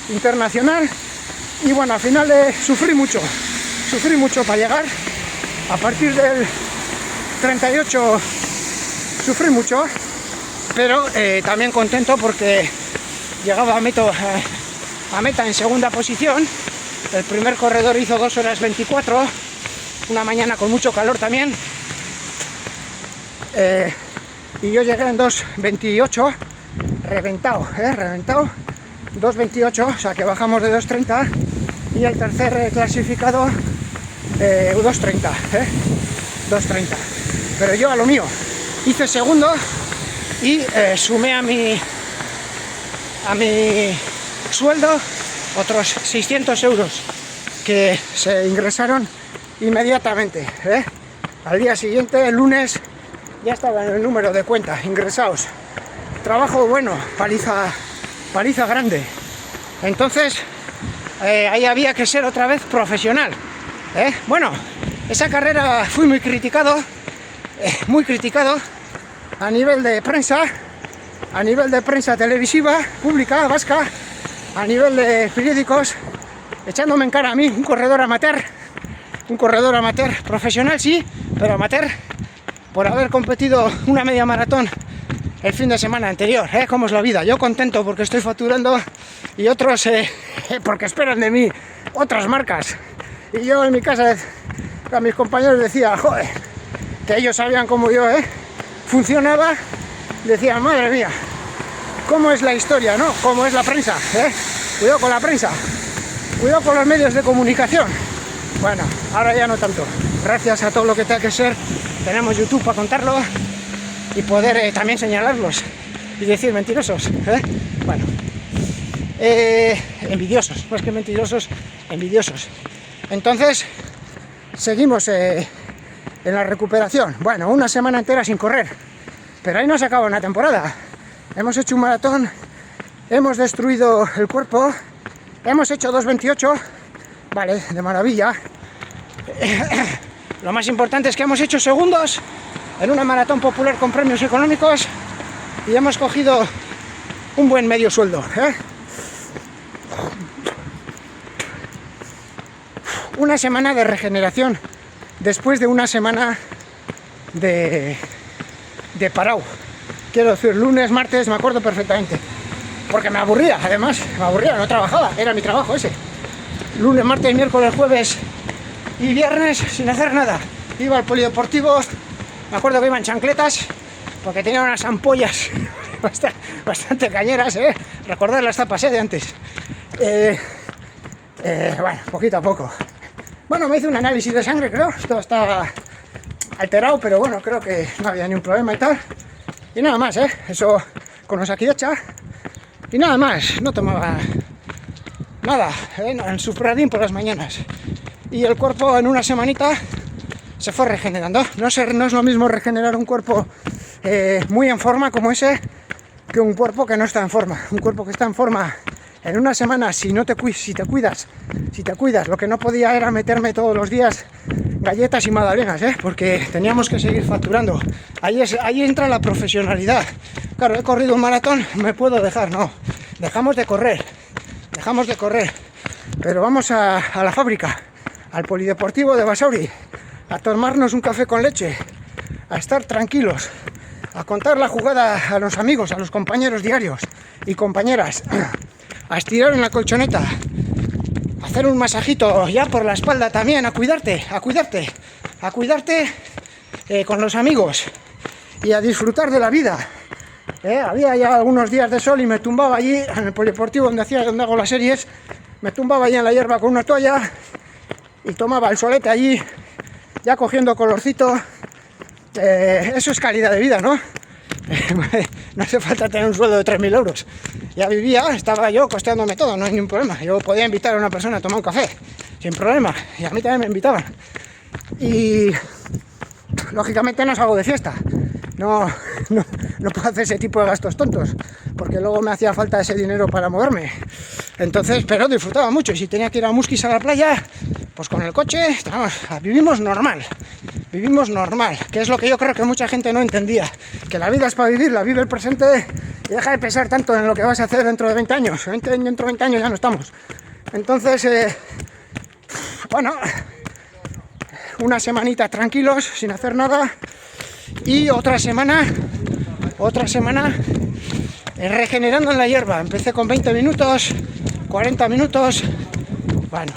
internacional, y bueno, al final sufrí mucho para llegar. A partir del 38 sufrí mucho, pero también contento porque llegaba a meta en segunda posición. El primer corredor hizo 2 horas 24, una mañana con mucho calor también, y yo llegué en 2.28, reventado, 2.28, o sea que bajamos de 2.30, y el tercer clasificado 2.30, 2.30, pero yo a lo mío hice segundo y sumé a mi sueldo otros 600 euros que se ingresaron inmediatamente, Al día siguiente, el lunes, ya estaba en el número de cuenta, ingresados. Trabajo bueno, paliza grande. Entonces, ahí había que ser otra vez profesional, Bueno, esa carrera fui muy criticado a nivel de prensa televisiva, pública, vasca, a nivel de periódicos, echándome en cara a mí, un corredor amateur, profesional sí, pero amateur, por haber competido una media maratón el fin de semana anterior, ¿Cómo es la vida? Yo contento porque estoy facturando y otros porque esperan de mí otras marcas. Y yo en mi casa a mis compañeros decía, joder, que ellos sabían cómo yo funcionaba, decían, madre mía, cómo es la historia, ¿no? Cómo es la prensa, Cuidado con la prensa, cuidado con los medios de comunicación. Bueno, ahora ya no tanto. Gracias a todo lo que tenga que ser, tenemos YouTube para contarlo y poder también señalarlos y decir mentirosos, Bueno, envidiosos, más que mentirosos, envidiosos. Entonces, seguimos en la recuperación. Bueno, una semana entera sin correr, pero ahí no se acaba una temporada. Hemos hecho un maratón, hemos destruido el cuerpo, hemos hecho 2:28, vale, de maravilla. Lo más importante es que hemos hecho segundos en una maratón popular con premios económicos y hemos cogido un buen medio sueldo, ¿eh? Una semana de regeneración después de una semana de parado. Quiero decir, lunes, martes, me acuerdo perfectamente. Porque me aburría, además, no trabajaba, era mi trabajo ese. Lunes, martes, miércoles, jueves y viernes sin hacer nada. Iba al polideportivo, me acuerdo que iba en chancletas, porque tenía unas ampollas bastante cañeras, recordar las tapas de antes. Bueno, poquito a poco. Bueno, me hice un análisis de sangre, creo, todo estaba alterado, pero bueno, creo que no había ni un problema y tal. Y nada más, eso con Osakidecha. Y nada más, no tomaba nada, el supradín por las mañanas. Y el cuerpo en una semanita se fue regenerando. No es lo mismo regenerar un cuerpo muy en forma como ese que un cuerpo que no está en forma. Un cuerpo que está en forma en una semana, si te cuidas, lo que no podía era meterme todos los días galletas y magdalenas, porque teníamos que seguir facturando. Ahí entra la profesionalidad. Claro, he corrido un maratón, me puedo dejar, no. Dejamos de correr. Pero vamos a la fábrica, al polideportivo de Basauri, a tomarnos un café con leche, a estar tranquilos, a contar la jugada a los amigos, a los compañeros diarios y compañeras, a estirar en la colchoneta, a hacer un masajito ya por la espalda también, a cuidarte con los amigos y a disfrutar de la vida. Había ya algunos días de sol y me tumbaba allí en el polideportivo donde hago las series, me tumbaba allí en la hierba con una toalla y tomaba el solete allí, ya cogiendo colorcito. Eso es calidad de vida, ¿no? No hace falta tener un sueldo de 3.000 euros. Ya vivía, estaba yo costeándome todo, no hay ningún problema. Yo podía invitar a una persona a tomar un café, sin problema, y a mí también me invitaban. Y lógicamente no salgo de fiesta. No puedo hacer ese tipo de gastos tontos, porque luego me hacía falta ese dinero para moverme. Entonces, pero disfrutaba mucho, y si tenía que ir a Muskis a la playa, pues con el coche, vivimos normal, que es lo que yo creo que mucha gente no entendía, que la vida es para vivirla, vive el presente y deja de pensar tanto en lo que vas a hacer dentro de 20 años, dentro de 20 años ya no estamos. Entonces, bueno, una semanita tranquilos, sin hacer nada, y otra semana regenerando en la hierba. Empecé con 20 minutos, 40 minutos, bueno,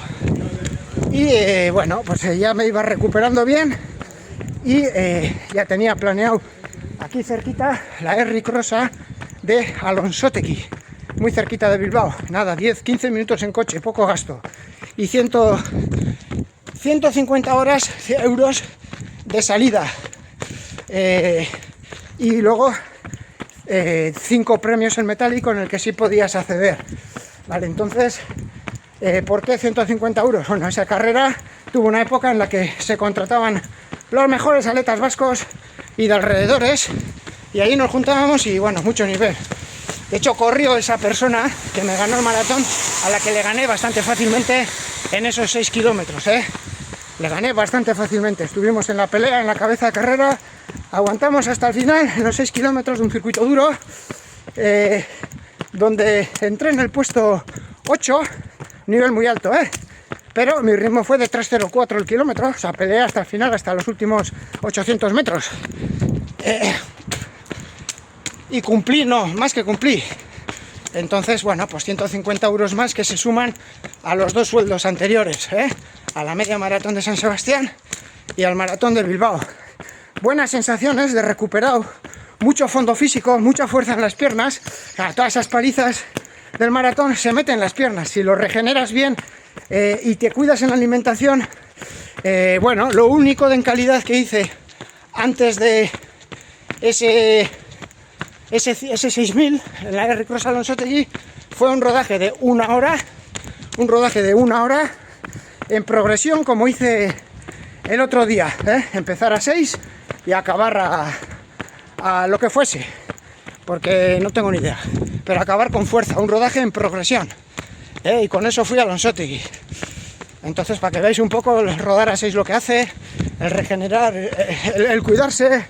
y bueno, pues ya me iba recuperando bien y ya tenía planeado aquí cerquita la Herri Crossa de Alonsotegi, muy cerquita de Bilbao, nada, 10-15 minutos en coche, poco gasto, y 150 euros de salida, y luego 5 premios en metálico en el que sí podías acceder. Vale, entonces, ¿por qué 150 euros? Bueno, esa carrera tuvo una época en la que se contrataban los mejores atletas vascos y de alrededores, y ahí nos juntábamos y bueno, mucho nivel. De hecho, corrió esa persona que me ganó el maratón, a la que le gané bastante fácilmente en esos 6 kilómetros, Le gané bastante fácilmente. Estuvimos en la pelea, en la cabeza de carrera, aguantamos hasta el final, en los 6 kilómetros de un circuito duro, donde entré en el puesto 8, nivel muy alto, pero mi ritmo fue de 3:04 el kilómetro, o sea, peleé hasta el final, hasta los últimos 800 metros. Y cumplí, no, más que cumplí. Entonces, bueno, pues 150 euros más que se suman a los 2 sueldos anteriores, a la media maratón de San Sebastián y al maratón de Bilbao. Buenas sensaciones de recuperado, mucho fondo físico, mucha fuerza en las piernas. Todas esas palizas del maratón se meten en las piernas. Si lo regeneras bien y te cuidas en la alimentación, bueno, lo único de en calidad que hice antes de ese 6.000 en la Herri Crossa Alonsotegi fue un rodaje de una hora en progresión, como hice el otro día, empezar a 6 y acabar a lo que fuese, porque no tengo ni idea, pero acabar con fuerza, un rodaje en progresión, y con eso fui a Alonsottegui. Entonces, para que veáis un poco, el rodar a 6 lo que hace, el regenerar, el cuidarse,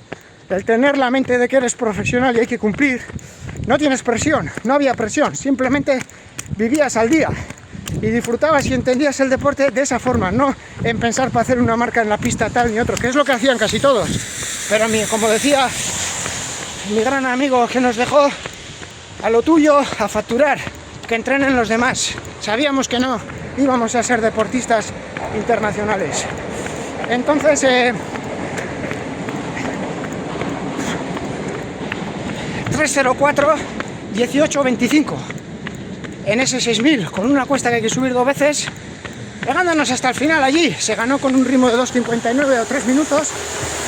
el tener la mente de que eres profesional y hay que cumplir. No tienes presión, no había presión, simplemente vivías al día y disfrutabas y entendías el deporte de esa forma, no en pensar para hacer una marca en la pista tal ni otro, que es lo que hacían casi todos. Pero como decía mi gran amigo que nos dejó, a lo tuyo, a facturar, que entrenen los demás. Sabíamos que no íbamos a ser deportistas internacionales. Entonces, 3:04, 18:25 en ese 6000, con una cuesta que hay que subir 2 veces, llegándonos hasta el final allí. Se ganó con un ritmo de 2:59 o 3 minutos,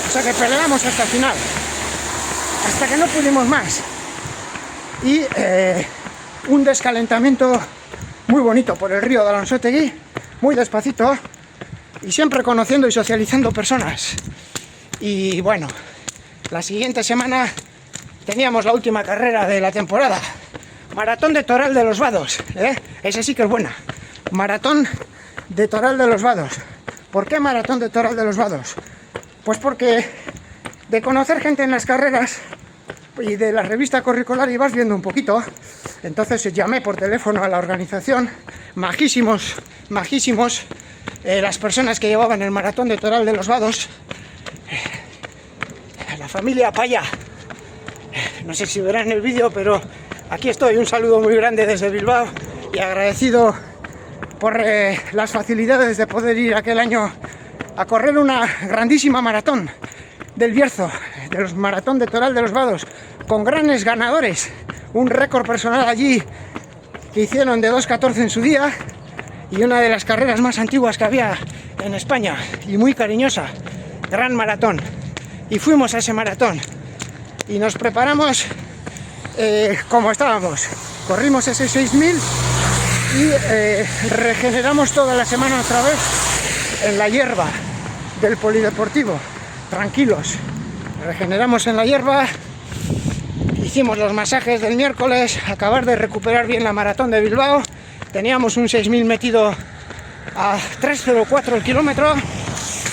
o sea que peleamos hasta el final, hasta que no pudimos más. Y un descalentamiento muy bonito por el río de Alonsottegui, muy despacito y siempre conociendo y socializando personas. Y bueno, la siguiente semana teníamos la última carrera de la temporada, Maratón de Toral de los Vados, esa sí que es buena, Maratón de Toral de los Vados. ¿Por qué Maratón de Toral de los Vados? Pues porque de conocer gente en las carreras y de la revista Corricolar ibas viendo un poquito. Entonces llamé por teléfono a la organización, majísimos, las personas que llevaban el Maratón de Toral de los Vados, la familia Paya. No sé si verán el vídeo, pero aquí estoy. Un saludo muy grande desde Bilbao y agradecido por las facilidades de poder ir aquel año a correr una grandísima maratón del Bierzo, de los Maratón de Toral de los Vados, con grandes ganadores. Un récord personal allí que hicieron de 2:14 en su día, y una de las carreras más antiguas que había en España y muy cariñosa, gran maratón. Y fuimos a ese maratón y nos preparamos como estábamos. Corrimos ese 6000 y regeneramos toda la semana otra vez en la hierba del polideportivo, tranquilos. Regeneramos en la hierba, hicimos los masajes del miércoles, acabar de recuperar bien la maratón de Bilbao. Teníamos un 6000 metido a 3:04 el kilómetro,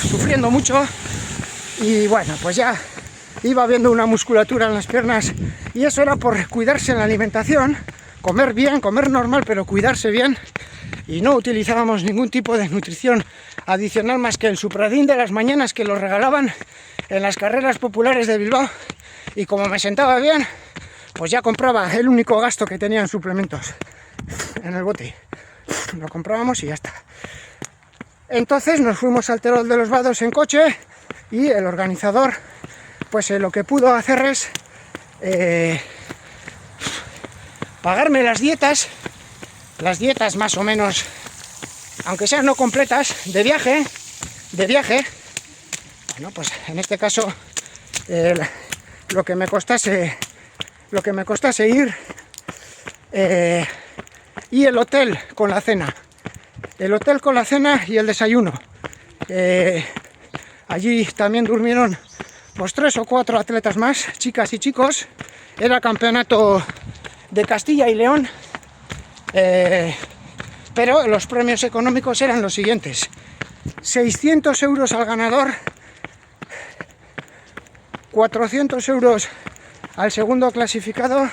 sufriendo mucho, y bueno, pues ya iba viendo una musculatura en las piernas, y eso era por cuidarse en la alimentación, comer bien, comer normal, pero cuidarse bien, y no utilizábamos ningún tipo de nutrición adicional más que el Supradin de las mañanas, que lo regalaban en las carreras populares de Bilbao, y como me sentaba bien, pues ya compraba el único gasto que tenía en suplementos en el bote, lo comprábamos y ya está. Entonces nos fuimos al Terol de los Vados en coche, y el organizador pues lo que pudo hacer es pagarme las dietas más o menos, aunque sean no completas, de viaje. Bueno, pues en este caso lo que me costase ir, y el hotel con la cena y el desayuno. Allí también durmieron pues 3 o 4 atletas más, chicas y chicos. Era campeonato de Castilla y León, pero los premios económicos eran los siguientes: 600 euros al ganador, 400 euros al segundo clasificado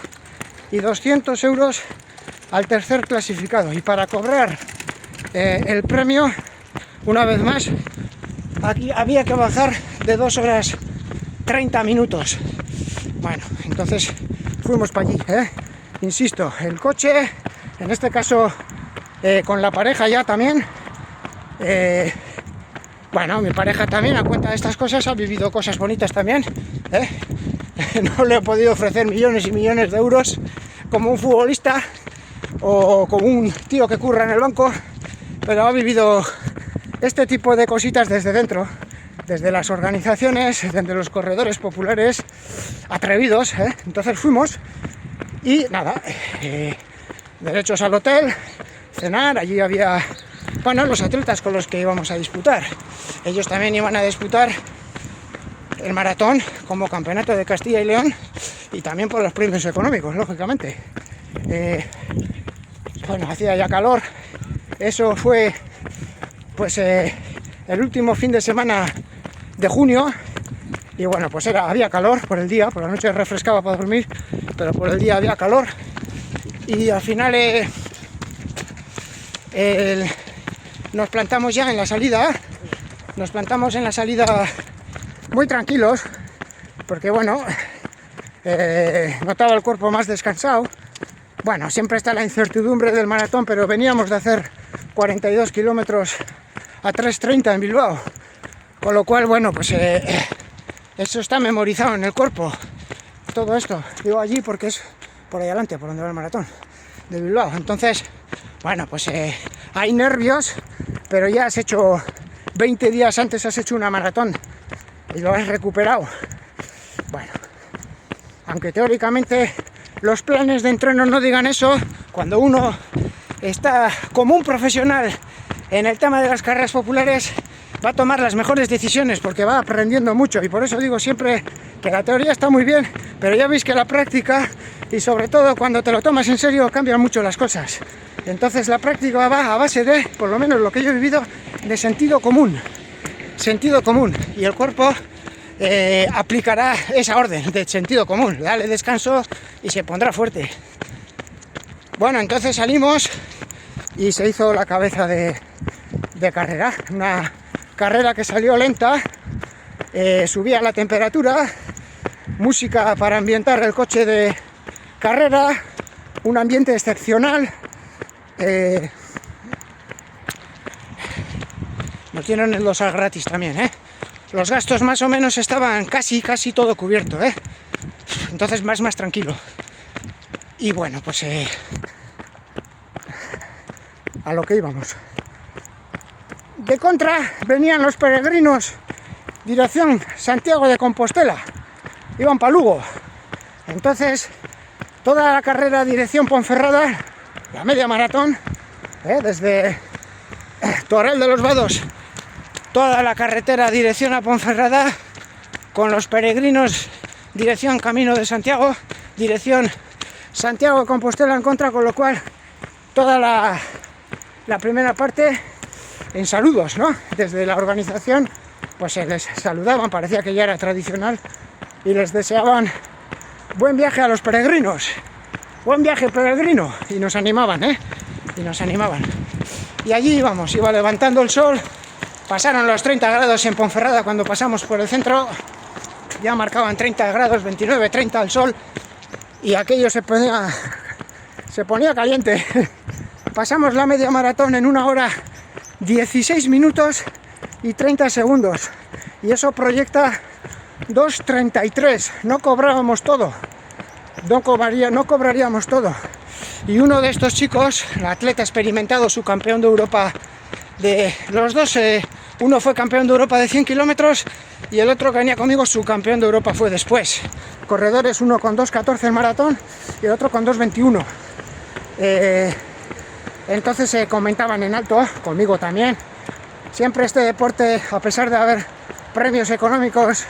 y 200 euros al tercer clasificado. Y para cobrar el premio, una vez más, aquí había que bajar de 2 horas 30 minutos. Bueno, entonces fuimos para allí, insisto, el coche, en este caso con la pareja ya también. Bueno, mi pareja también, a cuenta de estas cosas, ha vivido cosas bonitas también, No le he podido ofrecer millones y millones de euros como un futbolista o como un tío que curra en el banco, pero ha vivido este tipo de cositas desde dentro, desde las organizaciones, desde los corredores populares atrevidos, Entonces fuimos y nada, derechos al hotel, cenar. Allí había bueno, los atletas con los que íbamos a disputar. Ellos también iban a disputar el maratón como campeonato de Castilla y León y también por los premios económicos, lógicamente. Bueno, hacía ya calor. Eso fue pues el último fin de semana de junio. Y bueno, pues había calor por el día, por la noche refrescaba para dormir, pero por el día había calor. Y al final nos plantamos ya en la salida. Nos plantamos en la salida muy tranquilos, porque bueno, notaba el cuerpo más descansado. Bueno, siempre está la incertidumbre del maratón, pero veníamos de hacer 42 kilómetros a 3:30 en Bilbao. Con lo cual, bueno, pues eso está memorizado en el cuerpo. Todo esto, digo allí porque es por ahí adelante, por donde va el maratón de Bilbao. Entonces, bueno, pues hay nervios, pero ya has hecho 20 días antes, has hecho una maratón y lo has recuperado. Bueno, aunque teóricamente los planes de entreno no digan eso, cuando uno está como un profesional en el tema de las carreras populares, va a tomar las mejores decisiones porque va aprendiendo mucho. Y por eso digo siempre que la teoría está muy bien, pero ya veis que la práctica, y sobre todo cuando te lo tomas en serio, cambian mucho las cosas. Entonces la práctica va a base de, por lo menos lo que yo he vivido, de sentido común. Sentido común. Y el cuerpo aplicará esa orden de sentido común. Dale descanso y se pondrá fuerte. Bueno, entonces salimos y se hizo la cabeza de carrera. Una carrera que salió lenta, subía la temperatura, música para ambientar el coche de carrera, un ambiente excepcional. Nos tienen el dosal gratis también, Los gastos más o menos estaban casi todo cubierto, Entonces más tranquilo. Y bueno, pues a lo que íbamos. De contra venían los peregrinos dirección Santiago de Compostela, iban para Lugo. Entonces toda la carrera dirección Ponferrada, la media maratón, desde Torrel de los Vados, toda la carretera dirección a Ponferrada, con los peregrinos dirección Camino de Santiago, dirección Santiago de Compostela en contra, con lo cual toda la primera parte en saludos, ¿no? Desde la organización pues se les saludaban, parecía que ya era tradicional, y les deseaban buen viaje a los peregrinos, buen viaje peregrino, y nos animaban, y nos animaban. Y allí íbamos, iba levantando el sol, pasaron los 30 grados en Ponferrada cuando pasamos por el centro, ya marcaban 30 grados, 29, 30 el sol, y aquello se ponía caliente. Pasamos la media maratón en 1 hora 16 minutos y 30 segundos, y eso proyecta 2:33. No cobrábamos todo, no cobraríamos todo. Y uno de estos chicos, el atleta experimentado, subcampeón de Europa de los dos, uno fue campeón de Europa de 100 kilómetros y el otro que venía conmigo, subcampeón de Europa fue después. Corredores, uno con 2:14 en maratón y el otro con 2:21. Entonces se comentaban en alto, conmigo también, siempre este deporte, a pesar de haber premios económicos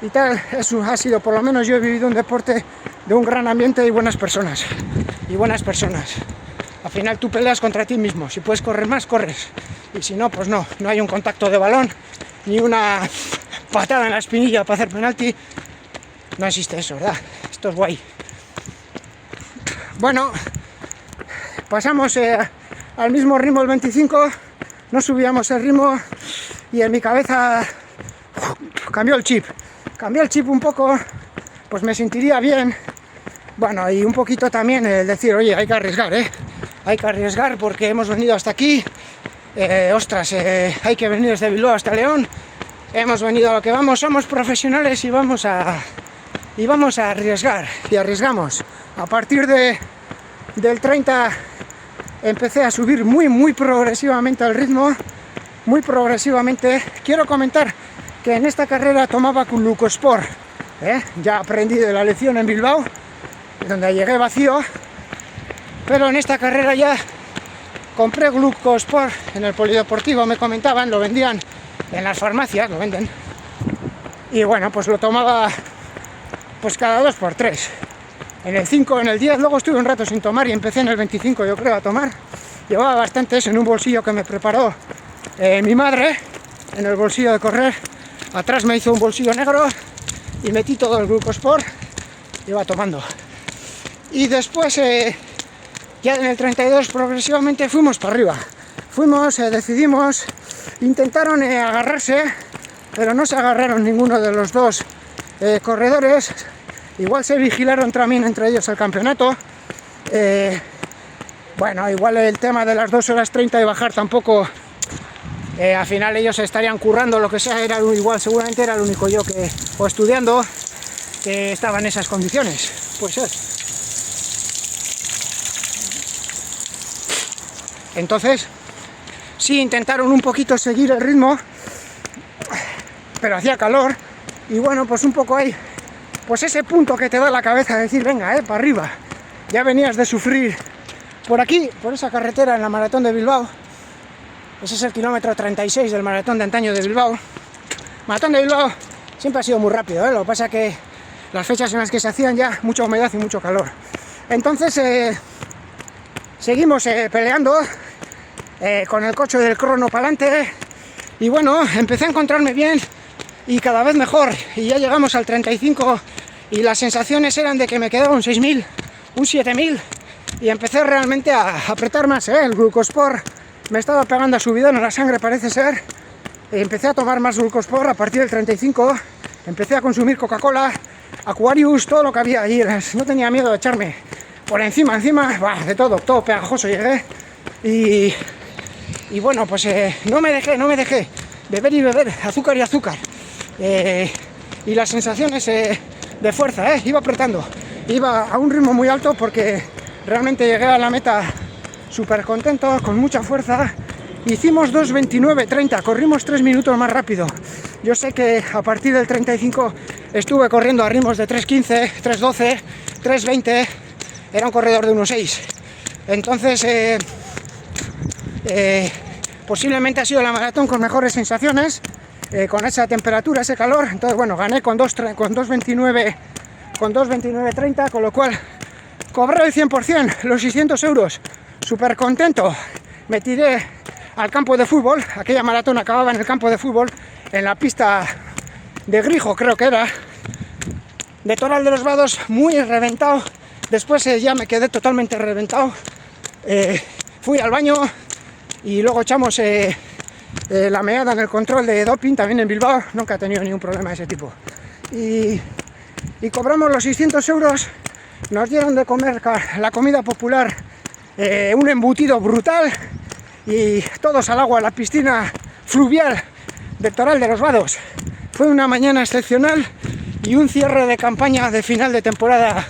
y tal, eso ha sido, por lo menos yo he vivido un deporte de un gran ambiente y buenas personas. Al final tú peleas contra ti mismo, si puedes correr más, corres, y si no, pues no hay un contacto de balón, ni una patada en la espinilla para hacer penalti, no existe eso, ¿verdad? Esto es guay. Bueno, pasamos al mismo ritmo el 25, no subíamos el ritmo y en mi cabeza cambió el chip un poco, pues me sentiría bien. Bueno, y un poquito también el decir, oye, hay que arriesgar porque hemos venido hasta aquí, hay que venir desde Bilbao hasta León, hemos venido a lo que vamos, somos profesionales y vamos a arriesgar, y arriesgamos. A partir del 30 empecé a subir muy progresivamente el ritmo, muy progresivamente. Quiero comentar que en esta carrera tomaba Glucosport, ya aprendí de la lección en Bilbao, donde llegué vacío, pero en esta carrera ya compré Glucosport en el polideportivo, me comentaban, lo vendían en las farmacias, lo venden. Y bueno, pues lo tomaba pues cada 2 por 3. En el 5, en el 10, luego estuve un rato sin tomar y empecé en el 25, yo creo, a tomar. Llevaba bastantes en un bolsillo que me preparó mi madre, en el bolsillo de correr. Atrás me hizo un bolsillo negro y metí todo el Glucosport, iba tomando. Y después, ya en el 32, progresivamente fuimos para arriba. Decidimos, intentaron agarrarse, pero no se agarraron ninguno de los dos corredores. Igual se vigilaron también entre ellos el campeonato. Bueno, igual el tema de las 2 horas 30 y bajar tampoco, al final ellos estarían currando lo que sea, era igual, seguramente era el único yo que, o estudiando, que estaba en esas condiciones. Pues es. Entonces, sí intentaron un poquito seguir el ritmo, pero hacía calor, y bueno, pues un poco ahí, pues ese punto que te da la cabeza de decir, venga, para arriba. Ya venías de sufrir por aquí, por esa carretera en la maratón de Bilbao. Ese es el kilómetro 36 del maratón de antaño de Bilbao. Maratón de Bilbao siempre ha sido muy rápido, lo que pasa que las fechas en las que se hacían ya mucha humedad y mucho calor. Entonces seguimos peleando con el coche del crono para adelante, y bueno, empecé a encontrarme bien y cada vez mejor, y ya llegamos al 35 y las sensaciones eran de que me quedaba un 6.000, un 7.000, y empecé realmente a apretar más. El Glucosport me estaba pegando a subidón en la sangre, parece ser. Empecé a tomar más Glucosport a partir del 35, empecé a consumir Coca-Cola, Aquarius, todo lo que había allí. No tenía miedo de echarme por encima, de todo pegajoso llegué. Y bueno, pues no me dejé beber y beber, azúcar y azúcar. Y las sensaciones de fuerza, iba apretando, iba a un ritmo muy alto porque realmente llegué a la meta súper contento, con mucha fuerza. Hicimos 2:29:30, corrimos 3 minutos más rápido. Yo sé que a partir del 35 estuve corriendo a ritmos de 3:15, 3:12, 3:20, era un corredor de 1:6. Entonces, posiblemente ha sido la maratón con mejores sensaciones, con esa temperatura, ese calor. Entonces, bueno, gané con 2:29:30, con lo cual cobré el 100%, los 600 euros, súper contento. Me tiré al campo de fútbol, aquella maratón acababa en el campo de fútbol, en la pista de Grijo, creo que era, de Toral de los Vados, muy reventado. Después ya me quedé totalmente reventado. Fui al baño y luego echamos la meada en el control de doping, también en Bilbao. Nunca he tenido ningún problema de ese tipo. Y cobramos los 600 euros, nos dieron de comer la comida popular, un embutido brutal, y todos al agua, a la piscina fluvial de Toral de los Vados. Fue una mañana excepcional y un cierre de campaña de final de temporada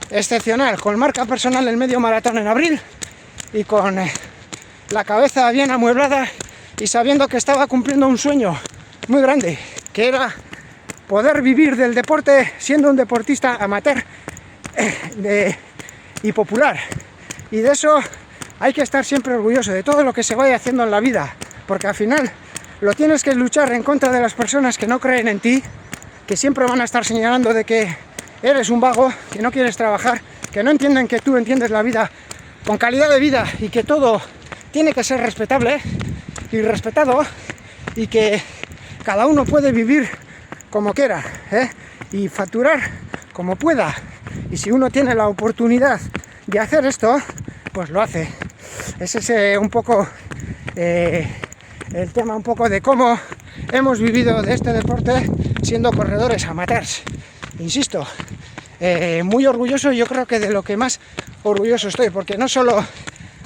excepcional, con marca personal en medio maratón en abril y con la cabeza bien amueblada y sabiendo que estaba cumpliendo un sueño muy grande, que era poder vivir del deporte siendo un deportista amateur y popular. Y de eso hay que estar siempre orgulloso, de todo lo que se vaya haciendo en la vida, porque al final lo tienes que luchar en contra de las personas que no creen en ti, que siempre van a estar señalando de que eres un vago, que no quieres trabajar, que no entienden que tú entiendes la vida con calidad de vida y que todo tiene que ser respetable y respetado, y que cada uno puede vivir como quiera, y facturar como pueda. Y si uno tiene la oportunidad de hacer esto, pues lo hace. Ese es un poco el tema, un poco de cómo hemos vivido de este deporte siendo corredores amateurs. Insisto, muy orgulloso, yo creo que de lo que más orgulloso estoy, porque no solo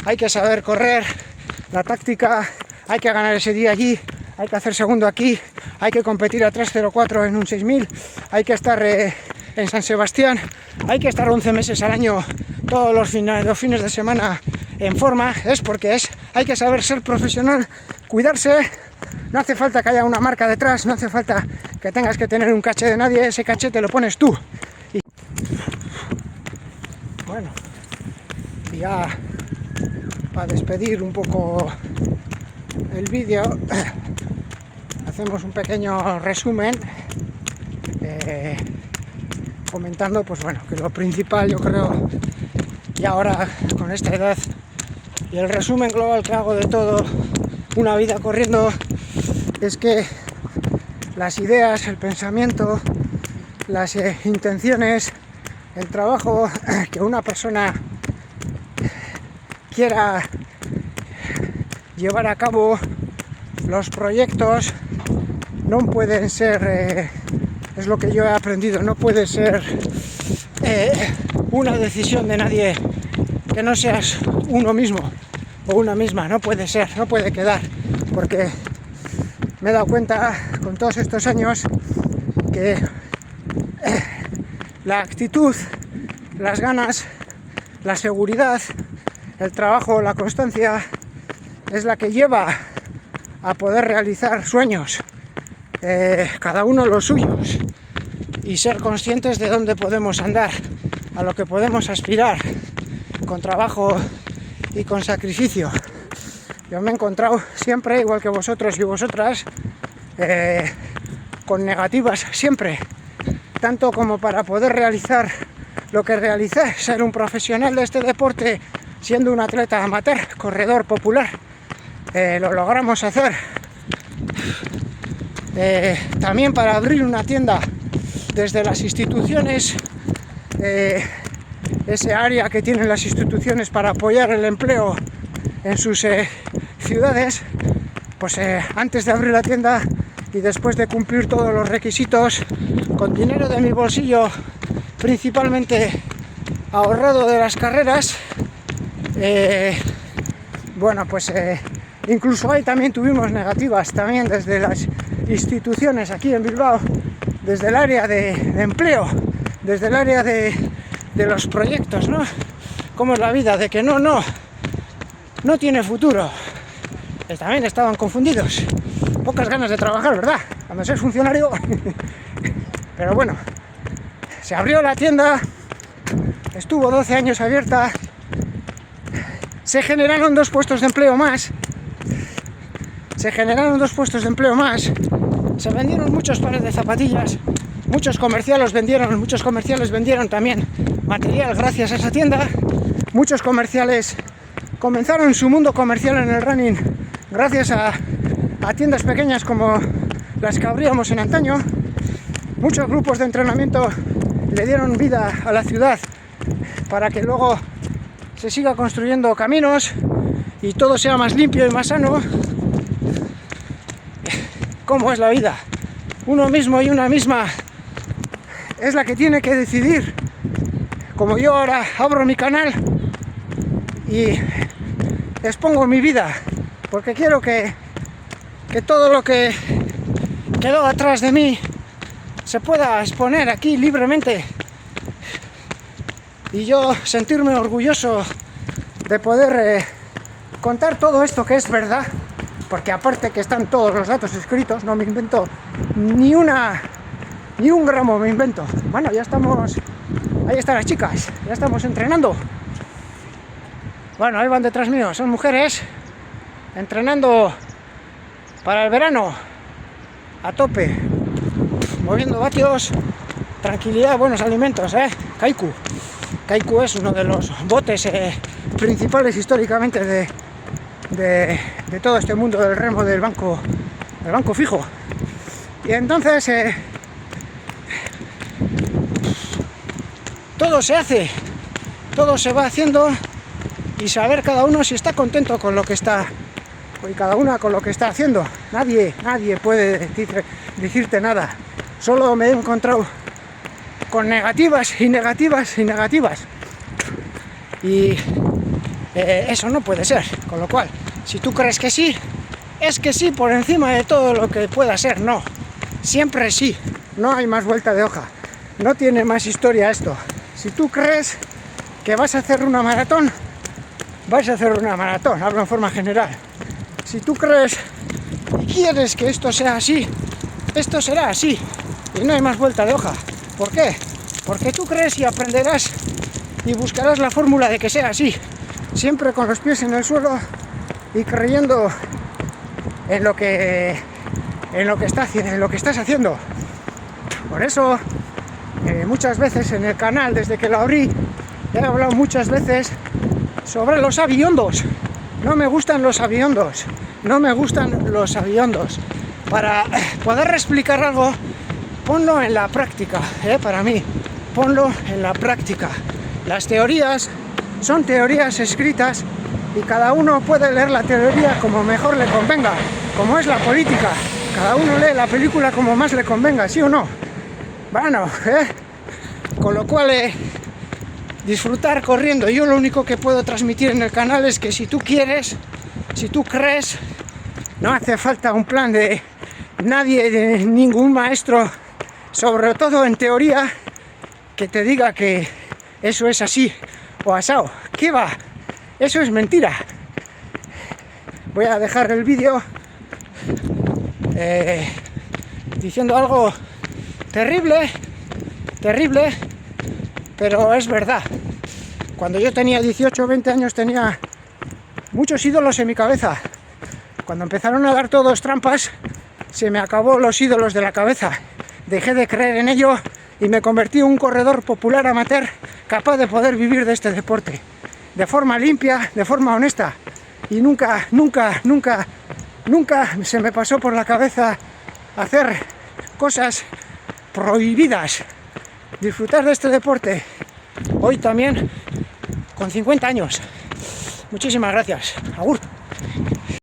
hay que saber correr, la táctica, hay que ganar ese día allí, hay que hacer segundo aquí, hay que competir a 3:04 en un 6.000, hay que estar en San Sebastián, hay que estar 11 meses al año, todos los fines de semana en forma. Es porque hay que saber ser profesional, cuidarse. No hace falta que haya una marca detrás, no hace falta que tengas que tener un caché de nadie, ese caché te lo pones tú. Y bueno, ya para despedir un poco el vídeo, hacemos un pequeño resumen comentando, pues bueno, que lo principal, yo creo, y ahora con esta edad y el resumen global que hago de todo una vida corriendo, es que las ideas, el pensamiento, las intenciones, el trabajo que una persona quiera llevar a cabo, los proyectos, no pueden ser, es lo que yo he aprendido, no puede ser una decisión de nadie que no seas uno mismo o una misma, no puede ser, no puede quedar, porque me he dado cuenta con todos estos años que la actitud, las ganas, la seguridad, el trabajo, la constancia es la que lleva a poder realizar sueños, cada uno los suyos, y ser conscientes de dónde podemos andar, a lo que podemos aspirar, con trabajo y con sacrificio. Yo me he encontrado siempre, igual que vosotros y vosotras, con negativas siempre, tanto como para poder realizar lo que realicé, ser un profesional de este deporte, siendo un atleta amateur, corredor popular. Lo logramos hacer. También para abrir una tienda desde las instituciones, ese área que tienen las instituciones para apoyar el empleo en sus ciudades, pues antes de abrir la tienda y después de cumplir todos los requisitos, con dinero de mi bolsillo, principalmente ahorrado de las carreras, bueno, pues incluso ahí también tuvimos negativas, también desde las instituciones aquí en Bilbao, desde el área de empleo, desde el área de los proyectos, ¿no? ¿Cómo es la vida? De que no tiene futuro. También estaban confundidos, pocas ganas de trabajar, ¿verdad? Cuando seas funcionario. Pero bueno, se abrió la tienda, estuvo 12 años abierta, se generaron 2 puestos de empleo más, se vendieron muchos pares de zapatillas, muchos comerciales vendieron también material gracias a esa tienda, muchos comerciales comenzaron su mundo comercial en el running gracias a tiendas pequeñas como las que abríamos en antaño, muchos grupos de entrenamiento le dieron vida a la ciudad para que luego se siga construyendo caminos y todo sea más limpio y más sano. ¿Cómo es la vida? Uno mismo y una misma es la que tiene que decidir. Como yo ahora abro mi canal y expongo mi vida, porque quiero que todo lo que quedó atrás de mí se pueda exponer aquí libremente y yo sentirme orgulloso de poder contar todo esto que es verdad, porque aparte que están todos los datos escritos, no me invento ni un gramo me invento. Bueno, ya estamos, ahí están las chicas, ya estamos entrenando. Bueno, ahí van detrás mío, son mujeres entrenando para el verano a tope, moviendo vatios, tranquilidad, buenos alimentos, Kaiku es uno de los botes principales históricamente de todo este mundo del remo del banco fijo. Y entonces todo se hace, todo se va haciendo, y saber cada uno si está contento con lo que está, y cada una con lo que está haciendo. Nadie puede decirte nada. Solo me he encontrado con negativas. Y eso no puede ser. Con lo cual, si tú crees que sí, es que sí por encima de todo lo que pueda ser. No, siempre sí. No hay más vuelta de hoja. No tiene más historia esto. Si tú crees que vas a hacer una maratón, hablo en forma general. Si tú crees y quieres que esto sea así, esto será así. Y no hay más vuelta de hoja. ¿Por qué? Porque tú crees y aprenderás y buscarás la fórmula de que sea así. siempre con los pies en el suelo y creyendo en lo que estás haciendo. Por eso muchas veces en el canal, desde que lo abrí, he hablado muchas veces sobre los aviondos. No me gustan los aviondos, no me gustan los aviondos. Para poder explicar algo, ponlo en la práctica, para mí, ponlo en la práctica. Las teorías son teorías escritas y cada uno puede leer la teoría como mejor le convenga, como es la política. Cada uno lee la película como más le convenga, ¿sí o no? Bueno, con lo cual disfrutar corriendo. Yo lo único que puedo transmitir en el canal es que si tú quieres, si tú crees, no hace falta un plan de nadie, de ningún maestro, sobre todo en teoría, que te diga que eso es así o asao. ¿Qué va? Eso es mentira. Voy a dejar el vídeo diciendo algo terrible, pero es verdad. Cuando yo tenía 18 o 20 años tenía muchos ídolos en mi cabeza. Cuando empezaron a dar todos trampas, se me acabó los ídolos de la cabeza. Dejé de creer en ello y me convertí en un corredor popular amateur capaz de poder vivir de este deporte de forma limpia, de forma honesta. Y nunca se me pasó por la cabeza hacer cosas prohibidas. Disfrutar de este deporte hoy también con 50 años. Muchísimas gracias. Agur.